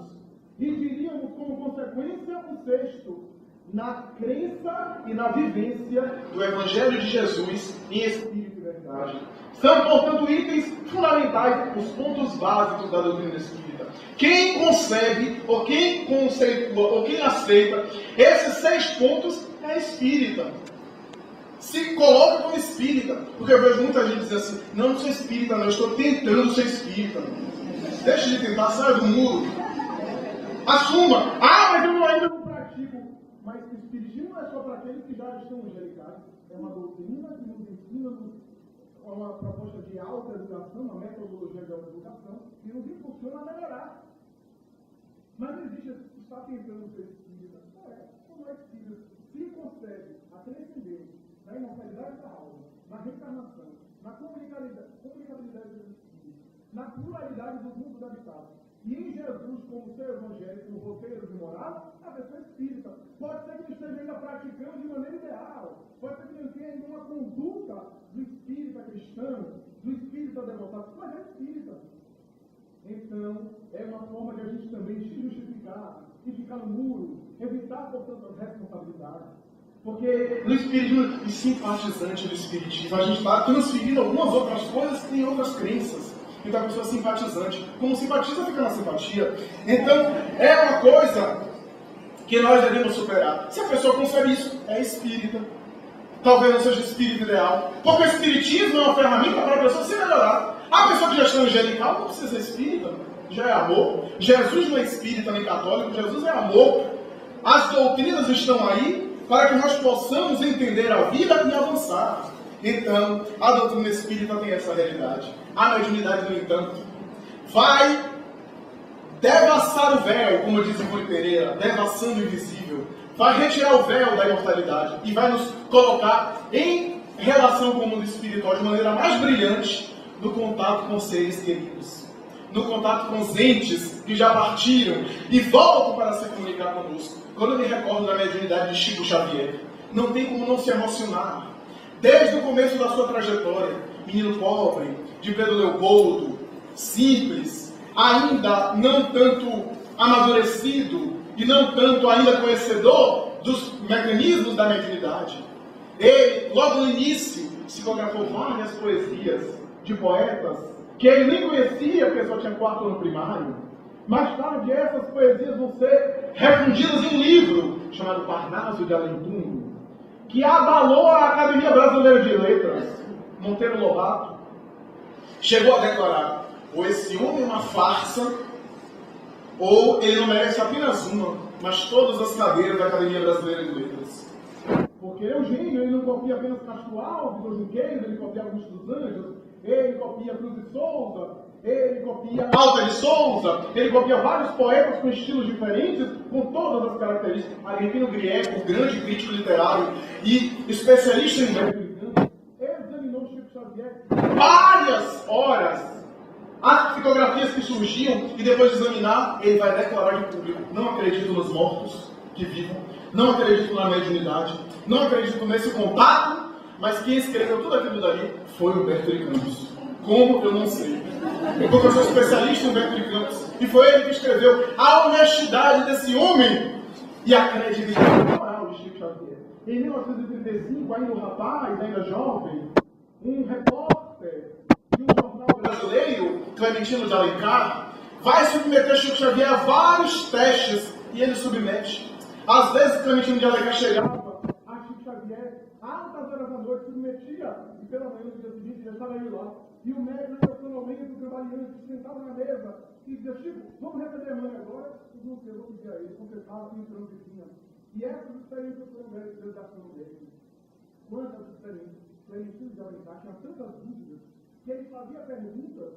E diríamos como consequência o 6º, na crença e na vivência do Evangelho de Jesus em Espírito e Verdade. São, portanto, itens fundamentais, os pontos básicos da doutrina espírita. Quem concebe, ou quem conceitua, ou quem aceita esses 6 pontos é espírita. Se coloca como espírita. Porque eu vejo muita gente dizendo assim: não sou espírita, não, eu estou tentando ser espírita. Deixe de tentar, saia do muro. Assuma. Mas eu ainda não pratico. Mas o espiritismo não é só para aqueles que já estão angelicais. É uma doutrina que nos ensina, uma proposta de alta educação, uma metodologia de alta educação, que nos impulsiona a melhorar. Mas não existe estar tentando ser espírita. Como é espírita? Se concebe a crença em Deus, na imortalidade da alma, na reencarnação, na comunicabilidade dos espíritos, na pluralidade dos mundos habitados, e em Jesus como seu evangelho, como roteiro de moral, a pessoa espírita. Pode ser que não esteja ainda praticando de maneira ideal, pode ser que não tenha ainda uma conduta do espírita cristão, do espírita devotado, mas é espírita. Então, é uma forma de a gente também se justificar e ficar no muro, evitar, portanto, as responsabilidades. Porque no espiritismo, e simpatizante do espiritismo, a gente está transferindo algumas outras coisas em outras crenças. Então a pessoa é simpatizante. Como simpatiza, fica na simpatia. Então, é uma coisa que nós devemos superar. Se a pessoa concebe isso, é espírita. Talvez não seja espírito ideal. Porque o espiritismo é uma ferramenta para a pessoa se melhorar. A pessoa que já está angelical não precisa ser espírita. Já é amor. Jesus não é espírita nem católico. Jesus é amor. As doutrinas estão aí para que nós possamos entender a vida e avançar. Então, a doutrina espírita tem essa realidade. A mediunidade, no entanto, vai devassar o véu, como diz o Rui Pereira, devassando o invisível. Vai retirar o véu da imortalidade e vai nos colocar em relação com o mundo espiritual de maneira mais brilhante no contato com seres queridos, no contato com os entes que já partiram e voltam para se comunicar conosco. Quando eu me recordo da mediunidade de Chico Xavier, não tem como não se emocionar. Desde o começo da sua trajetória, menino pobre, de Pedro Leopoldo, simples, ainda não tanto amadurecido e não tanto ainda conhecedor dos mecanismos da mediunidade. Ele, logo no início, psicografou várias poesias de poetas que ele nem conhecia, porque só tinha 4 anos primário. Mais tarde, essas poesias vão ser refundidas em um livro chamado Parnaso de Além Túmulo, que abalou a Academia Brasileira de Letras. Monteiro Lobato chegou a declarar: ou esse homem é uma farsa, ou ele não merece apenas uma, mas todas as cadeiras da Academia Brasileira de Letras. Porque Eugênio, ele não copia apenas Castro Alves ou Junqueira, ele copia Augusto dos Anjos, ele copia Cruz de Souza, ele copia Alta de Souza, ele copia vários poetas com estilos diferentes, com todas as características. Agripino Grieco, grande crítico literário e especialista em verbo, examinou Chico Xavier várias horas, as psicografias que surgiam, e depois de examinar, ele vai declarar de público: não acredito nos mortos que vivam, não acredito na mediunidade, não acredito nesse contato, mas quem escreveu tudo aquilo dali foi Humberto de Campos. Como? Eu não sei. Porque eu sou especialista em Humberto de Campos, e foi ele que escreveu a honestidade desse homem e a credibilidade moral de Chico Xavier. Em 1935, ainda um rapaz, ainda jovem, um repórter de um jornal brasileiro, Clementino de Alencar, vai submeter Chico Xavier a vários testes, e ele submete. Às vezes, Clementino de Alencar chegava a Chico Xavier, altas horas da noite, submetia, e pela manhã do dia seguinte já estava ele lá. E o médico, nacionalmente, trabalhando, sentado na mesa, e dizia: Chico, vamos receber a mãe agora? E não sei, eu vou pedir a ele, porque estava assim, entrando de cima. E essas experiências foram desgastadas dele. Quantas experiências? Clementino de Alencar tinha tantas dúvidas que ele fazia perguntas,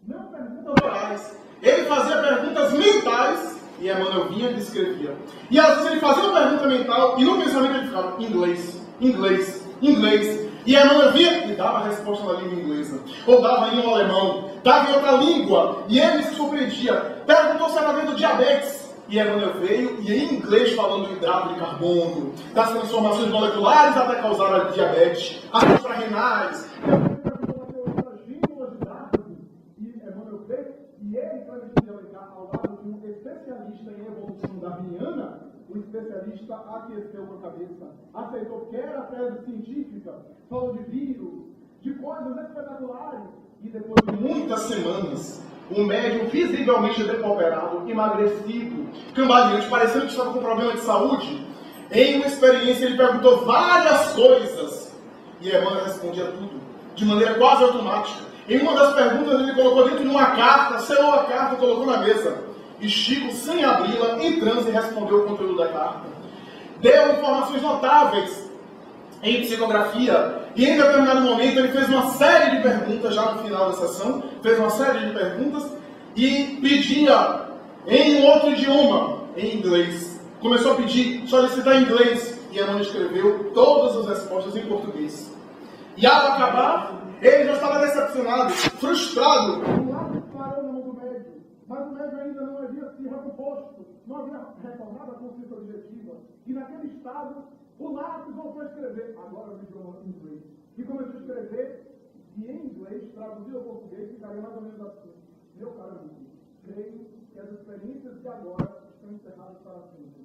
não perguntas orais, ele fazia perguntas mentais, e Emmanuel vinha e escrevia. E às vezes ele fazia uma pergunta mental, e no pensamento ele ficava: inglês, inglês, inglês. E Emmanuel vinha e dava a resposta na língua inglesa, ou dava em um alemão, dava em outra língua, e ele se surpreendia. Perguntou se era vendo diabetes, e Emmanuel veio, e em inglês falando do hidrato de carbono, das transformações moleculares até causar a diabetes, as suprarrenais. E Emmanuel veio, e ele, para de Alencar, ao lado de um especialista em evolução darwiniana, o especialista aqueceu com a cabeça, aceitou que era a tese científica, falou de vírus, de coisas espetaculares, e depois de muitas semanas, o médium visivelmente depauperado, emagrecido, cambaleante, parecendo que estava com problema de saúde, em uma experiência ele perguntou várias coisas, e Emmanuel respondia tudo, de maneira quase automática. Em uma das perguntas ele colocou dentro de uma carta, selou a carta e colocou na mesa. E Chico, sem abri-la, em transe, respondeu o conteúdo da carta. Deu informações notáveis em psicografia. E em determinado momento ele fez uma série de perguntas, já no final da sessão, fez uma série de perguntas e pedia em um outro idioma, em inglês. Começou a pedir, solicitar em inglês. E Emmanuel escreveu todas as respostas em português. E ao acabar, ele já estava decepcionado, frustrado. Mas o médium ainda não havia se recomposto, não havia retornado à consciência objetiva. E naquele estado, o lápis voltou a escrever, agora no idioma inglês. E começou a escrever, e em inglês, traduzido ao português, ficaria mais ou menos assim: meu caro amigo, creio que as experiências de agora estão encerradas para sempre.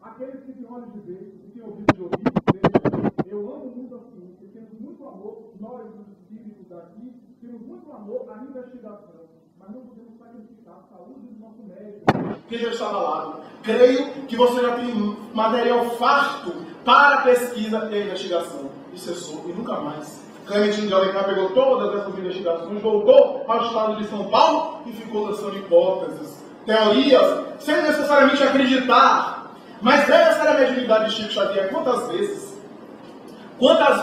Aqueles que têm olhos de ver e têm ouvido de ouvir, vejam, eu amo muito assim, porque temos muito amor, nós, os espíritos daqui, temos muito amor à investigação. Mas não podemos sacrificar a saúde do nosso médico, que já está abalado. Creio que você já tem material farto para a pesquisa e a investigação. E cessou, e nunca mais. Clementino de Alencar pegou todas essas investigações, voltou ao estado de São Paulo e ficou lançando hipóteses, teorias, sem necessariamente acreditar. Mas essa era a mediunidade de Chico Xavier. Quantas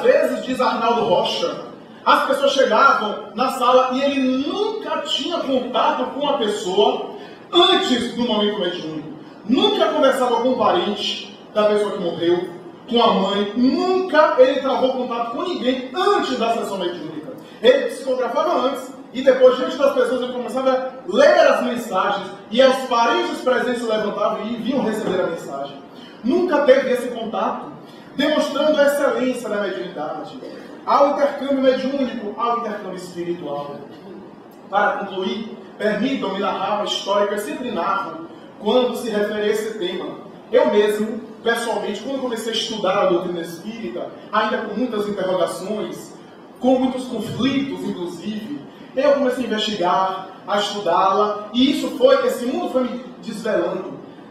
vezes, diz Arnaldo Rocha, as pessoas chegavam na sala e ele nunca tinha contato com a pessoa antes do momento mediúnico. Nunca conversava com um parente da pessoa que morreu, com a mãe. Nunca ele travou contato com ninguém antes da sessão mediúnica. Ele psicografava antes e depois, diante das pessoas, ele começava a ler as mensagens e os parentes presentes se levantavam e vinham receber a mensagem. Nunca teve esse contato, demonstrando a excelência da mediunidade. Ao intercâmbio mediúnico, ao intercâmbio espiritual. Para concluir, permitam-me narrar uma história que eu sempre narro quando se refere a esse tema. Eu mesmo, pessoalmente, quando comecei a estudar a doutrina espírita, ainda com muitas interrogações, com muitos conflitos, inclusive, eu comecei a investigar, a estudá-la, e esse mundo foi me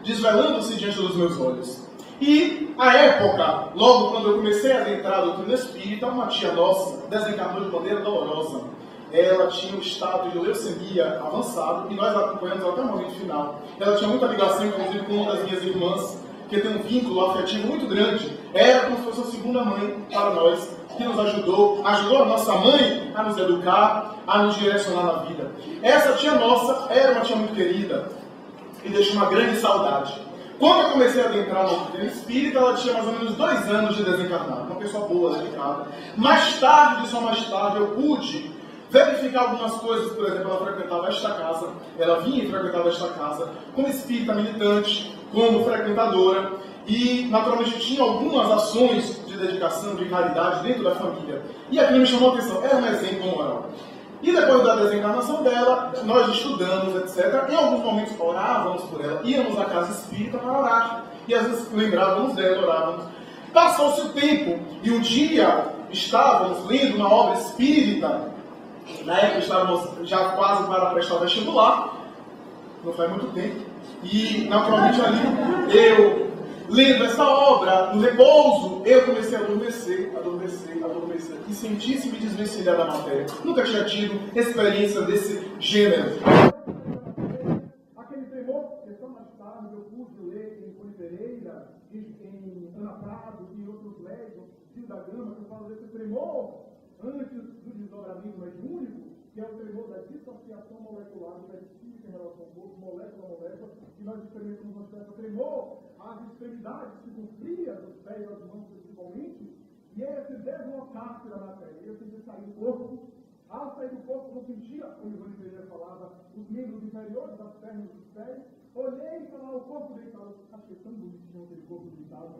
desvelando-se diante dos meus olhos. E, à época, logo quando eu comecei a adentrar a doutrina espírita, uma tia nossa desencarnou de maneira dolorosa. Ela tinha um estado de leucemia avançado, e nós acompanhamos até o momento final. Ela tinha muita ligação, inclusive, com uma das minhas irmãs, que tem um vínculo afetivo muito grande. Era como se fosse a segunda mãe para nós, que nos ajudou a nossa mãe a nos educar, a nos direcionar na vida. Essa tia nossa era uma tia muito querida e deixou uma grande saudade. Quando eu comecei a adentrar no doutrina espírita, ela tinha mais ou menos 2 anos de desencarnado, uma pessoa boa, dedicada. Mais tarde, só mais tarde, eu pude verificar algumas coisas. Por exemplo, ela frequentava esta casa, ela vinha e frequentava esta casa como espírita militante, como frequentadora, e naturalmente tinha algumas ações de dedicação, de caridade dentro da família. E aquilo me chamou a atenção, era um exemplo moral. E depois da desencarnação dela, nós estudamos, etc. Em alguns momentos orávamos por ela, íamos à casa espírita para orar. E às vezes lembrávamos dela, orávamos. Passou-se o tempo, e um dia estávamos lendo uma obra espírita. Na época estávamos já quase para prestar vestibular, não faz muito tempo. E naturalmente ali, eu lendo essa obra, no repouso, eu comecei a adormecer, e senti-se me desvencilhar da matéria. Nunca tinha tido experiência desse gênero. Aquele tremor, que só mais tarde eu pude ler em Cunha Pereira, em Ana Prado e outros legos, Rio da Gama, que eu falo desse tremor antes do desdobramento mediúnico, que é o tremor da dissociação molecular do espírito em relação ao corpo, molécula a molécula, que nós experimentamos uma certa tremor, as extremidades ficam frias, os pés, as mãos principalmente, e é esse deslocar-se da matéria. Eu senti sair do corpo. Ao sair do corpo, eu sentia, como o Ivone Pereira falava, os membros inferiores, das pernas dos pés. Olhei e falava, o corpo deitado. Achei tão bonitinho aquele corpo deitado.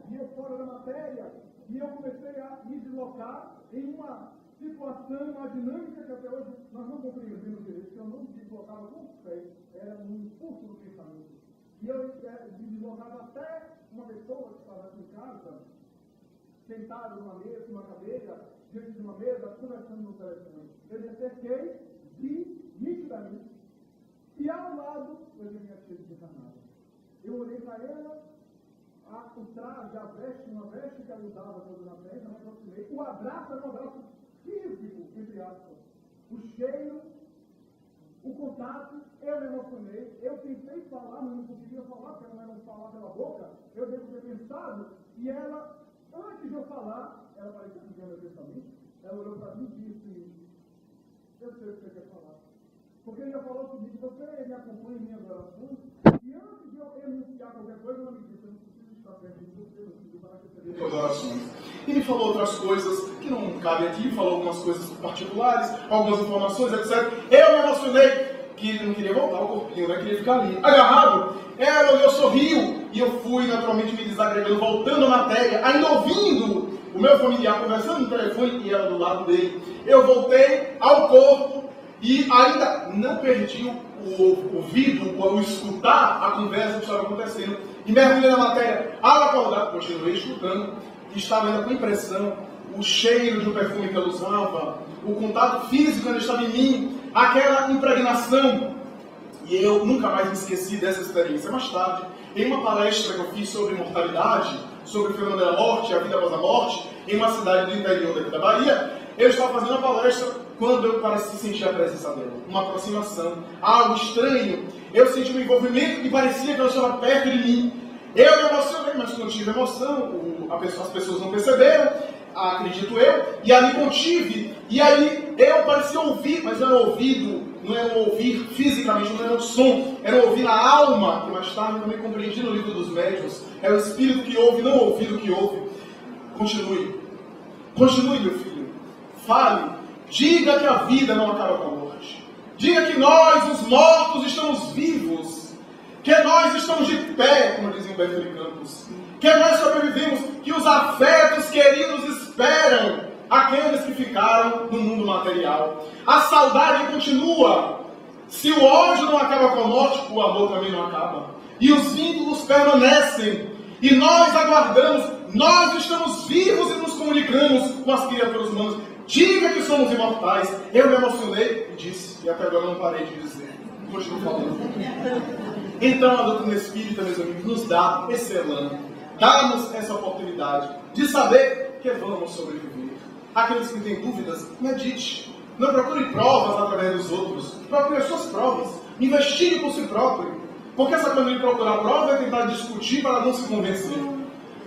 E eu fora da matéria, e eu comecei a me deslocar em uma situação, uma dinâmica que até hoje nós não compreendemos direito, que eu não me deslocava com os pés, era um impulso do pensamento. E eu me deslocava até uma pessoa que estava aqui em casa, sentado numa mesa, numa cadeira, diante de uma mesa, conversando no telefone. Eu me acerquei, vi nitidamente, e ao lado eu vi minha tia desencarnada. Eu olhei para ela, o traje, a veste, uma veste que ela usava toda na perna, me aproximei. O abraço era um abraço físico, entre aspas. O cheiro, o contato, eu me emocionei. Eu tentei falar, mas não conseguia falar, porque ela não falava pela boca. Eu devo ter pensado, e ela, antes de eu falar, ela parecia que tinha meu pensamento. Ela olhou para mim e disse: eu sei o que você quer falar. Porque ele já falou comigo, você me acompanha em minhas orações, e antes de eu enunciar qualquer coisa, ela me disse: eu não preciso estar perto de você, eu preciso para receber suas orações. E me falou outras coisas que não cabem aqui, falou algumas coisas particulares, algumas informações, etc. Eu me emocionei, que ele não queria voltar ao corpinho, né? Queria ficar ali, agarrado. Ela olhou, sorriu, e eu fui naturalmente me desagregando, voltando à matéria, ainda ouvindo o meu familiar conversando no telefone e ela do lado dele. Eu voltei ao corpo e ainda não perdi o ouvido, o escutar a conversa que estava acontecendo. E mergulhei na matéria. Ao acordar, continuei escutando, e estava ainda com impressão, o cheiro do perfume que ela usava, o contato físico que ainda estava em mim, aquela impregnação. E eu nunca mais me esqueci dessa experiência. Mais tarde, em uma palestra que eu fiz sobre imortalidade, sobre o fenômeno da morte, a vida após a morte, em uma cidade do interior daqui da Bahia, eu estava fazendo a palestra quando eu pareci sentir a presença dela. Uma aproximação, algo estranho. Eu senti um envolvimento que parecia que ela estava perto de mim. Eu me emocionei, mas não tive emoção. As pessoas não perceberam, acredito eu, e ali contive. E aí eu parecia ouvir, mas não era ouvido, não era um ouvir fisicamente, não era um som, era um ouvir na alma, que mais tarde eu também compreendi no livro dos médiuns. É o espírito que ouve, não o ouvido que ouve. Continue, meu filho. Fale, diga que a vida não acaba com a morte. Diga que nós, os mortos, estamos vivos. Que nós estamos de pé, como dizia Humberto de Campos. Que nós sobrevivemos, que os afetos queridos esperam aqueles que ficaram no mundo material. A saudade continua. Se o ódio não acaba com a morte, o amor também não acaba. E os vínculos permanecem. E nós aguardamos, nós estamos vivos e nos comunicamos com as criaturas humanas. Diga que somos imortais. Eu me emocionei e disse, e até agora não parei de dizer. Continuo falando. Então a doutrina espírita, meus amigos, nos dá esse elan, dá-nos essa oportunidade de saber que vamos sobreviver. Aqueles que têm dúvidas, medite. Não procure provas através dos outros. Procure as suas provas. Investigue por si próprio. Porque essa coisa de procurar prova é tentar discutir para não se convencer.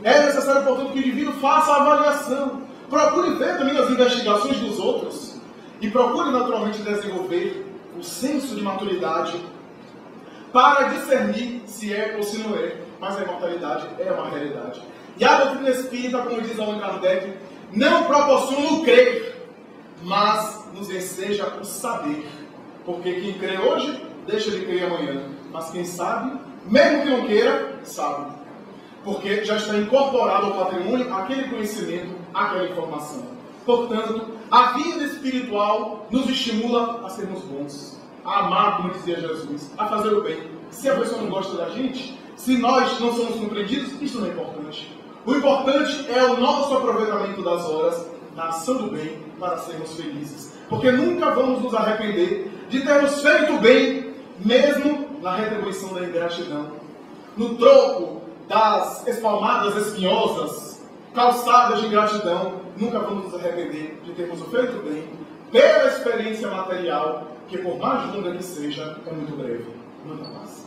É necessário, portanto, que o indivíduo faça a avaliação. Procure ver também as investigações dos outros. E procure, naturalmente, desenvolver o senso de maturidade para discernir se é ou se não é. Mas a imortalidade é uma realidade. E a doutrina espírita, como diz Allan Kardec, não proporciona o crer, mas nos enseja o saber. Porque quem crê hoje, deixa de crer amanhã. Mas quem sabe, mesmo que não queira, sabe. Porque já está incorporado ao patrimônio aquele conhecimento, aquela informação. Portanto, a vida espiritual nos estimula a sermos bons, a amar, como dizia Jesus, a fazer o bem. Se a pessoa não gosta da gente, se nós não somos compreendidos, isso não é importante. O importante é o nosso aproveitamento das horas, na ação do bem, para sermos felizes. Porque nunca vamos nos arrepender de termos feito o bem, mesmo na retribuição da ingratidão. No troco das espalmadas espinhosas, calçadas de ingratidão, nunca vamos nos arrepender de termos feito o bem, pela experiência material, que por mais longa que seja, é muito breve. Muita paz.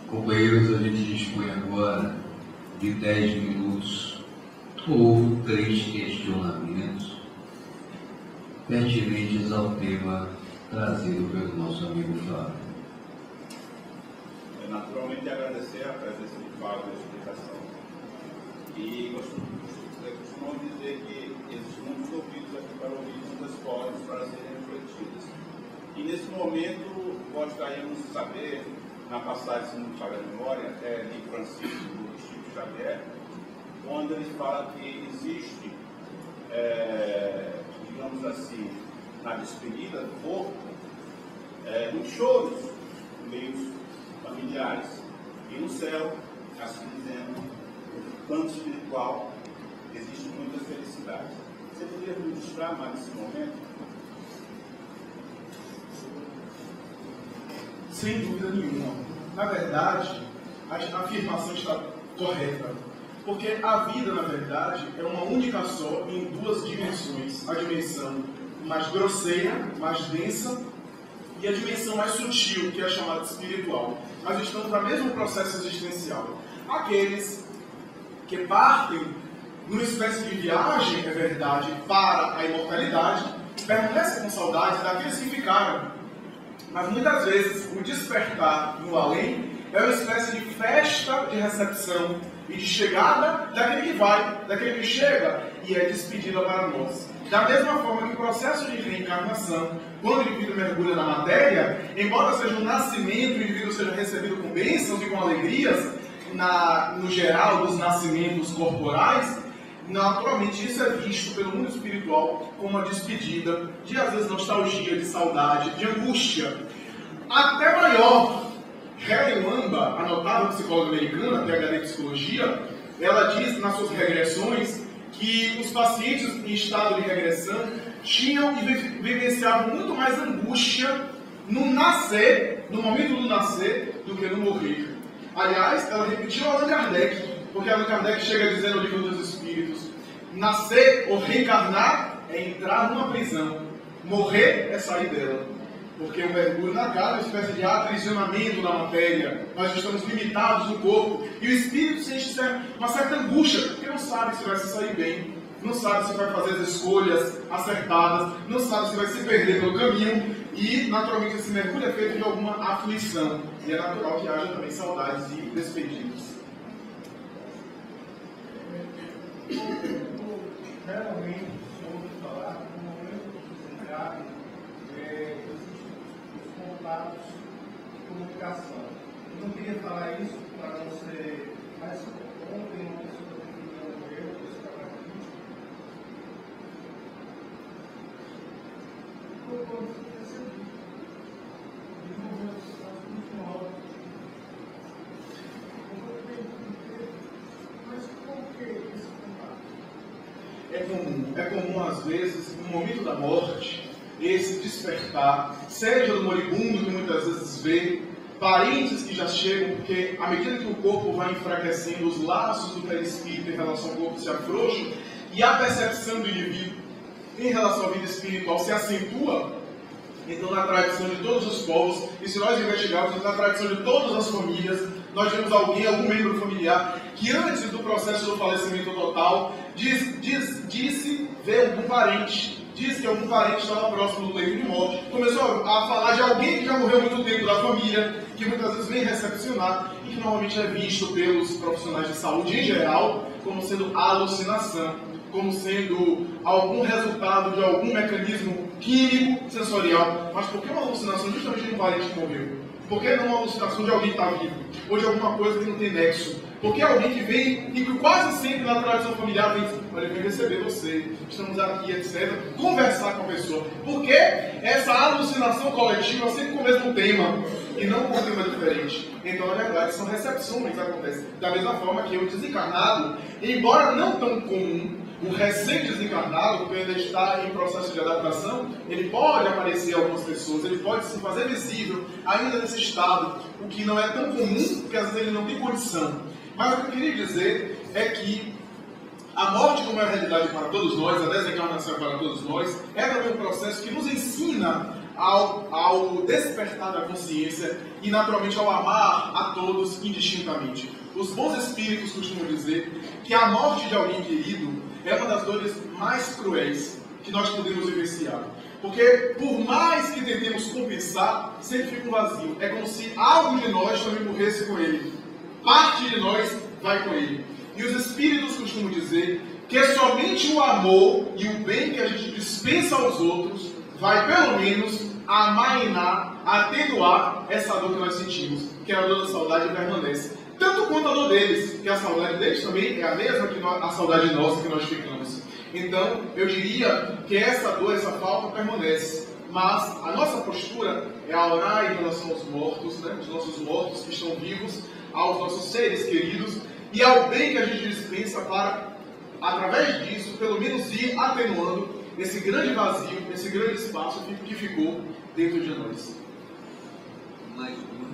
Companheiros, a gente dispõe agora de 10 minutos ou 3 questionamentos pertinentes ao tema trazido pelo nosso amigo Flávio. Naturalmente agradecer a presença de Flávio e a explicação. E costumamos dizer que existem muitos ouvidos aqui para ouvir muitas vozes para serem refletidas. E nesse momento gostaríamos de saber, na passagem, se não me falha a memória, de Francisco do Chico Xavier, quando ele fala que existe, digamos assim, na despedida do corpo, muitos choros, meios familiares. E no céu, assim dizendo, no plano espiritual, existe muita felicidade. Você poderia me ilustrar mais nesse momento? Sem dúvida nenhuma. Na verdade, a afirmação está correta. Porque a vida, na verdade, é uma única só em duas dimensões. A dimensão mais grosseira, mais densa, e a dimensão mais sutil, que é a chamada espiritual. Mas estamos no mesmo processo existencial. Aqueles que partem numa espécie de viagem, é verdade, para a imortalidade, permanecem com saudade daqueles que ficaram. Mas muitas vezes o despertar no além é uma espécie de festa de recepção e de chegada daquele que vai, daquele que chega e é despedida para nós. Da mesma forma que o processo de reencarnação, quando o indivíduo mergulha na matéria, embora seja um nascimento, o indivíduo seja recebido com bênçãos e com alegrias, no geral dos nascimentos corporais, naturalmente isso é visto pelo mundo espiritual como uma despedida de, às vezes, nostalgia, de saudade, de angústia. Até maior. Helen Lamba, a notável psicóloga americana, PhD em psicologia, ela diz nas suas regressões que os pacientes em estado de regressão tinham e vivenciavam muito mais angústia no nascer, no momento do nascer, do que no morrer. Aliás, ela repetiu Allan Kardec, porque Allan Kardec chega a dizer no Livro dos Espíritos: nascer ou reencarnar é entrar numa prisão, morrer é sair dela. Porque o mergulho na carne é uma espécie de aprisionamento na matéria. Nós estamos limitados no corpo. E o espírito sente uma certa angústia, porque não sabe se vai se sair bem, não sabe se vai fazer as escolhas acertadas, não sabe se vai se perder pelo caminho. E, naturalmente, esse mergulho é feito de alguma aflição. E é natural que haja também saudades e despedidas. Realmente, ouvi falar que no momento do desencarne, contatos de comunicação. Eu não queria falar isso para não ser mais ontem uma pessoa que não morreu, isso estava aqui. quando você perceber. Desenvolvendo as funcional. Mas por que esse contato? É comum às vezes, no momento da morte, esse despertar, seja do moribundo que muitas vezes vê, parentes que já chegam, porque à medida que o corpo vai enfraquecendo, os laços do perispírito em relação ao corpo se afrouxam, e a percepção do indivíduo em relação à vida espiritual se acentua. Então, na tradição de todos os povos, e se nós investigarmos na tradição de todas as famílias, nós vemos algum membro familiar, que antes do processo do falecimento total, disse ver algum parente, disse que algum parente estava próximo do leito de morte, começou a falar de alguém que já morreu há muito tempo da família, que muitas vezes vem recepcionar, e que normalmente é visto pelos profissionais de saúde em geral, como sendo alucinação, como sendo algum resultado de algum mecanismo químico sensorial. Mas por que uma alucinação justamente de um parente que morreu? Por que não uma alucinação de alguém que está vivo? Ou de alguma coisa que não tem nexo? Por que alguém que vem, e que quase sempre na tradição familiar vem, olha, vem receber você, estamos aqui, etc., conversar com a pessoa. Por que essa alucinação coletiva sempre com o mesmo tema, e não com um tema diferente? Então, na verdade, são recepções que acontecem. Da mesma forma que o desencarnado, embora não tão comum, o recém-desencarnado, que ainda está em processo de adaptação, ele pode aparecer a algumas pessoas, ele pode se fazer visível ainda nesse estado, o que não é tão comum, porque às vezes ele não tem condição. Mas o que eu queria dizer é que a morte, como é a realidade para todos nós, a desencarnação para todos nós, é também um processo que nos ensina ao despertar da consciência e, naturalmente, ao amar a todos indistintamente. Os bons espíritos costumam dizer que a morte de alguém querido é uma das dores mais cruéis que nós podemos vivenciar. Porque, por mais que tentemos compensar, sempre fica um vazio. É como se algo de nós também morresse com ele. Parte de nós vai com ele. E os espíritos costumam dizer que é somente o amor e o bem que a gente dispensa aos outros vai, pelo menos, amainar, atenuar essa dor que nós sentimos, que a dor da saudade permanece. Tanto quanto a dor deles, que a saudade deles também é a mesma que a saudade nossa que nós ficamos. Então, eu diria que essa dor, essa falta permanece. Mas a nossa postura é a orar em relação aos mortos, né? Os nossos mortos que estão vivos, aos nossos seres queridos, e ao bem que a gente dispensa para, através disso, pelo menos ir atenuando esse grande vazio, esse grande espaço que ficou dentro de nós. Mais uma.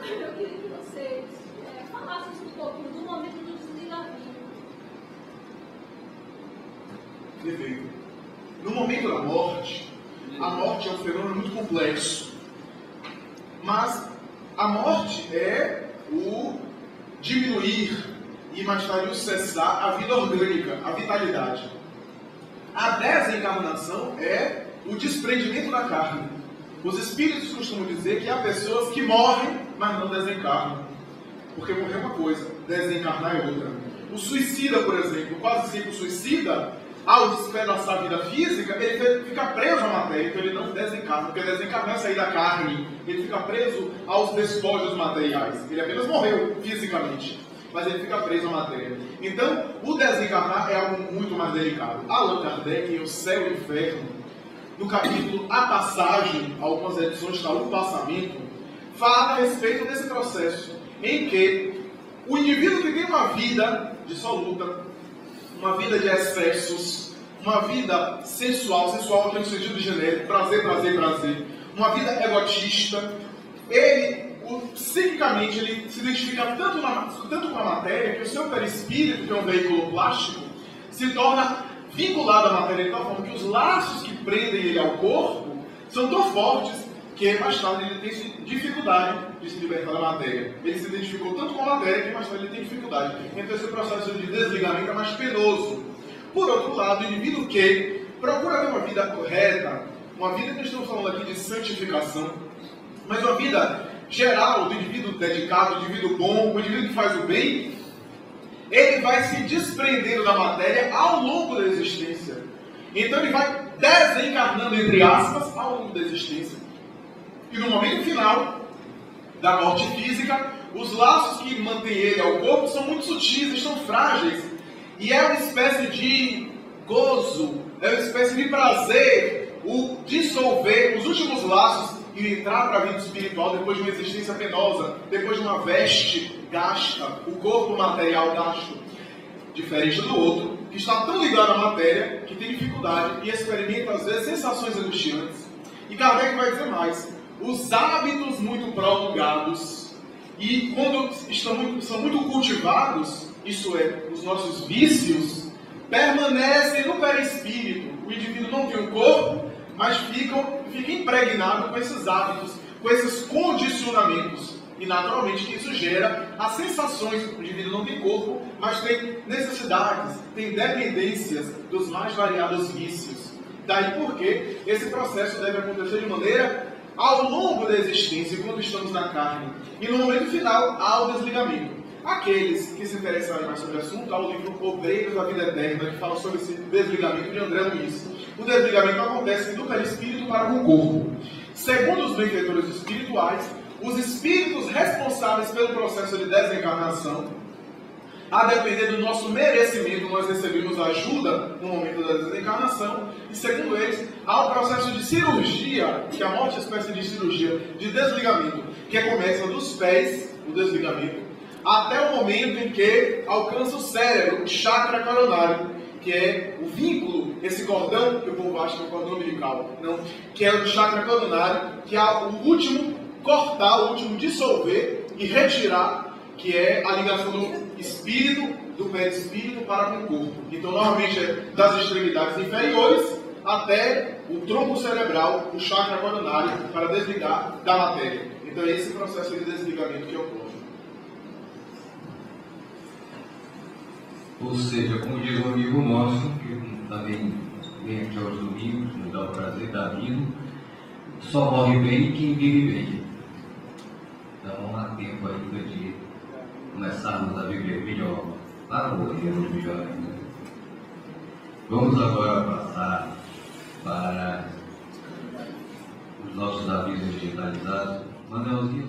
Eu queria que vocês falassem um pouquinho do momento do desligamento. Perfeito. No momento da morte, a morte é um fenômeno muito complexo. Mas a morte é o diminuir e mais tarde o cessar a vida orgânica, a vitalidade. A desencarnação é o desprendimento da carne. Os espíritos costumam dizer que há pessoas que morrem, mas não desencarnam. Porque morrer é uma coisa, desencarnar é outra. O suicida, por exemplo, quase sempre o suicida, ao despedaçar a vida física, ele fica preso à matéria, então ele não desencarna. Porque desencarnar é sair da carne, ele fica preso aos despojos materiais. Ele apenas morreu fisicamente, mas ele fica preso à matéria. Então, o desencarnar é algo muito mais delicado. Allan Kardec, em O Céu e o Inferno, no capítulo A Passagem, algumas edições está O Passamento, fala a respeito desse processo, em que o indivíduo que tem uma vida dissoluta, uma vida de excessos, uma vida sensual aqui no sentido genérico, prazer, uma vida egotista, ele, psiquicamente, ele se identifica tanto com a matéria, que o seu perispírito, que é um veículo plástico, se torna vinculado à matéria de tal forma que os laços que prendem ele ao corpo são tão fortes que mais tarde ele tem dificuldade de se libertar da matéria. Ele se identificou tanto com a matéria que mais tarde ele tem dificuldade. Então esse processo de desligamento é mais penoso. Por outro lado, o indivíduo que procura ter uma vida correta, uma vida que nós estamos falando aqui de santificação, mas uma vida geral do indivíduo dedicado, do indivíduo bom, o indivíduo que faz o bem, ele vai se desprendendo da matéria ao longo da existência. Então ele vai desencarnando, entre aspas, ao longo da existência. E no momento final da morte física, os laços que mantêm ele ao corpo são muito sutis, estão frágeis. E é uma espécie de gozo, é uma espécie de prazer o dissolver os últimos laços e entrar para a vida espiritual depois de uma existência penosa, depois de uma veste gasta, o corpo material gasto, diferente do outro, que está tão ligado à matéria que tem dificuldade e experimenta às vezes sensações angustiantes. E Kardec vai dizer mais: os hábitos muito prolongados e quando são muito cultivados, isso é, os nossos vícios, permanecem no perispírito. O indivíduo não tem o corpo, mas fica impregnado com esses hábitos, com esses condicionamentos. E naturalmente que isso gera as sensações. O indivíduo não tem corpo, mas tem necessidades, tem dependências dos mais variados vícios. Daí porque esse processo deve acontecer de maneira ao longo da existência, quando estamos na carne. E no momento final, há o desligamento. Aqueles que se interessarem mais sobre o assunto, há o livro Obreiros da Vida Eterna, que fala sobre esse desligamento de André Luiz. O desligamento acontece do perispírito para o corpo. Segundo os benfeitores espirituais, os espíritos responsáveis pelo processo de desencarnação, a depender do nosso merecimento, nós recebemos ajuda no momento da desencarnação, e segundo eles, há um processo de cirurgia, que a morte é uma espécie de cirurgia, de desligamento, que começa dos pés, o desligamento, até o momento em que alcança o cérebro, o chakra coronário, que é o vínculo, esse cordão, que o povo acha que é o cordão umbilical, não, que é o chakra coronário, que é o último cortar, o último dissolver e retirar, que é a ligação do espírito, do perispírito para com o corpo. Então, normalmente é das extremidades inferiores até o tronco cerebral, o chakra coronário, para desligar da matéria. Então, é esse processo de desligamento que ocorre. Ou seja, como diz um amigo nosso, que também vem aqui aos domingos, nos dá o prazer da vida, só morre bem quem vive bem. Então há tempo ainda de começarmos a viver melhor, para morrermos melhor ainda. Vamos agora passar para os nossos avisos digitalizados. Manelzinho,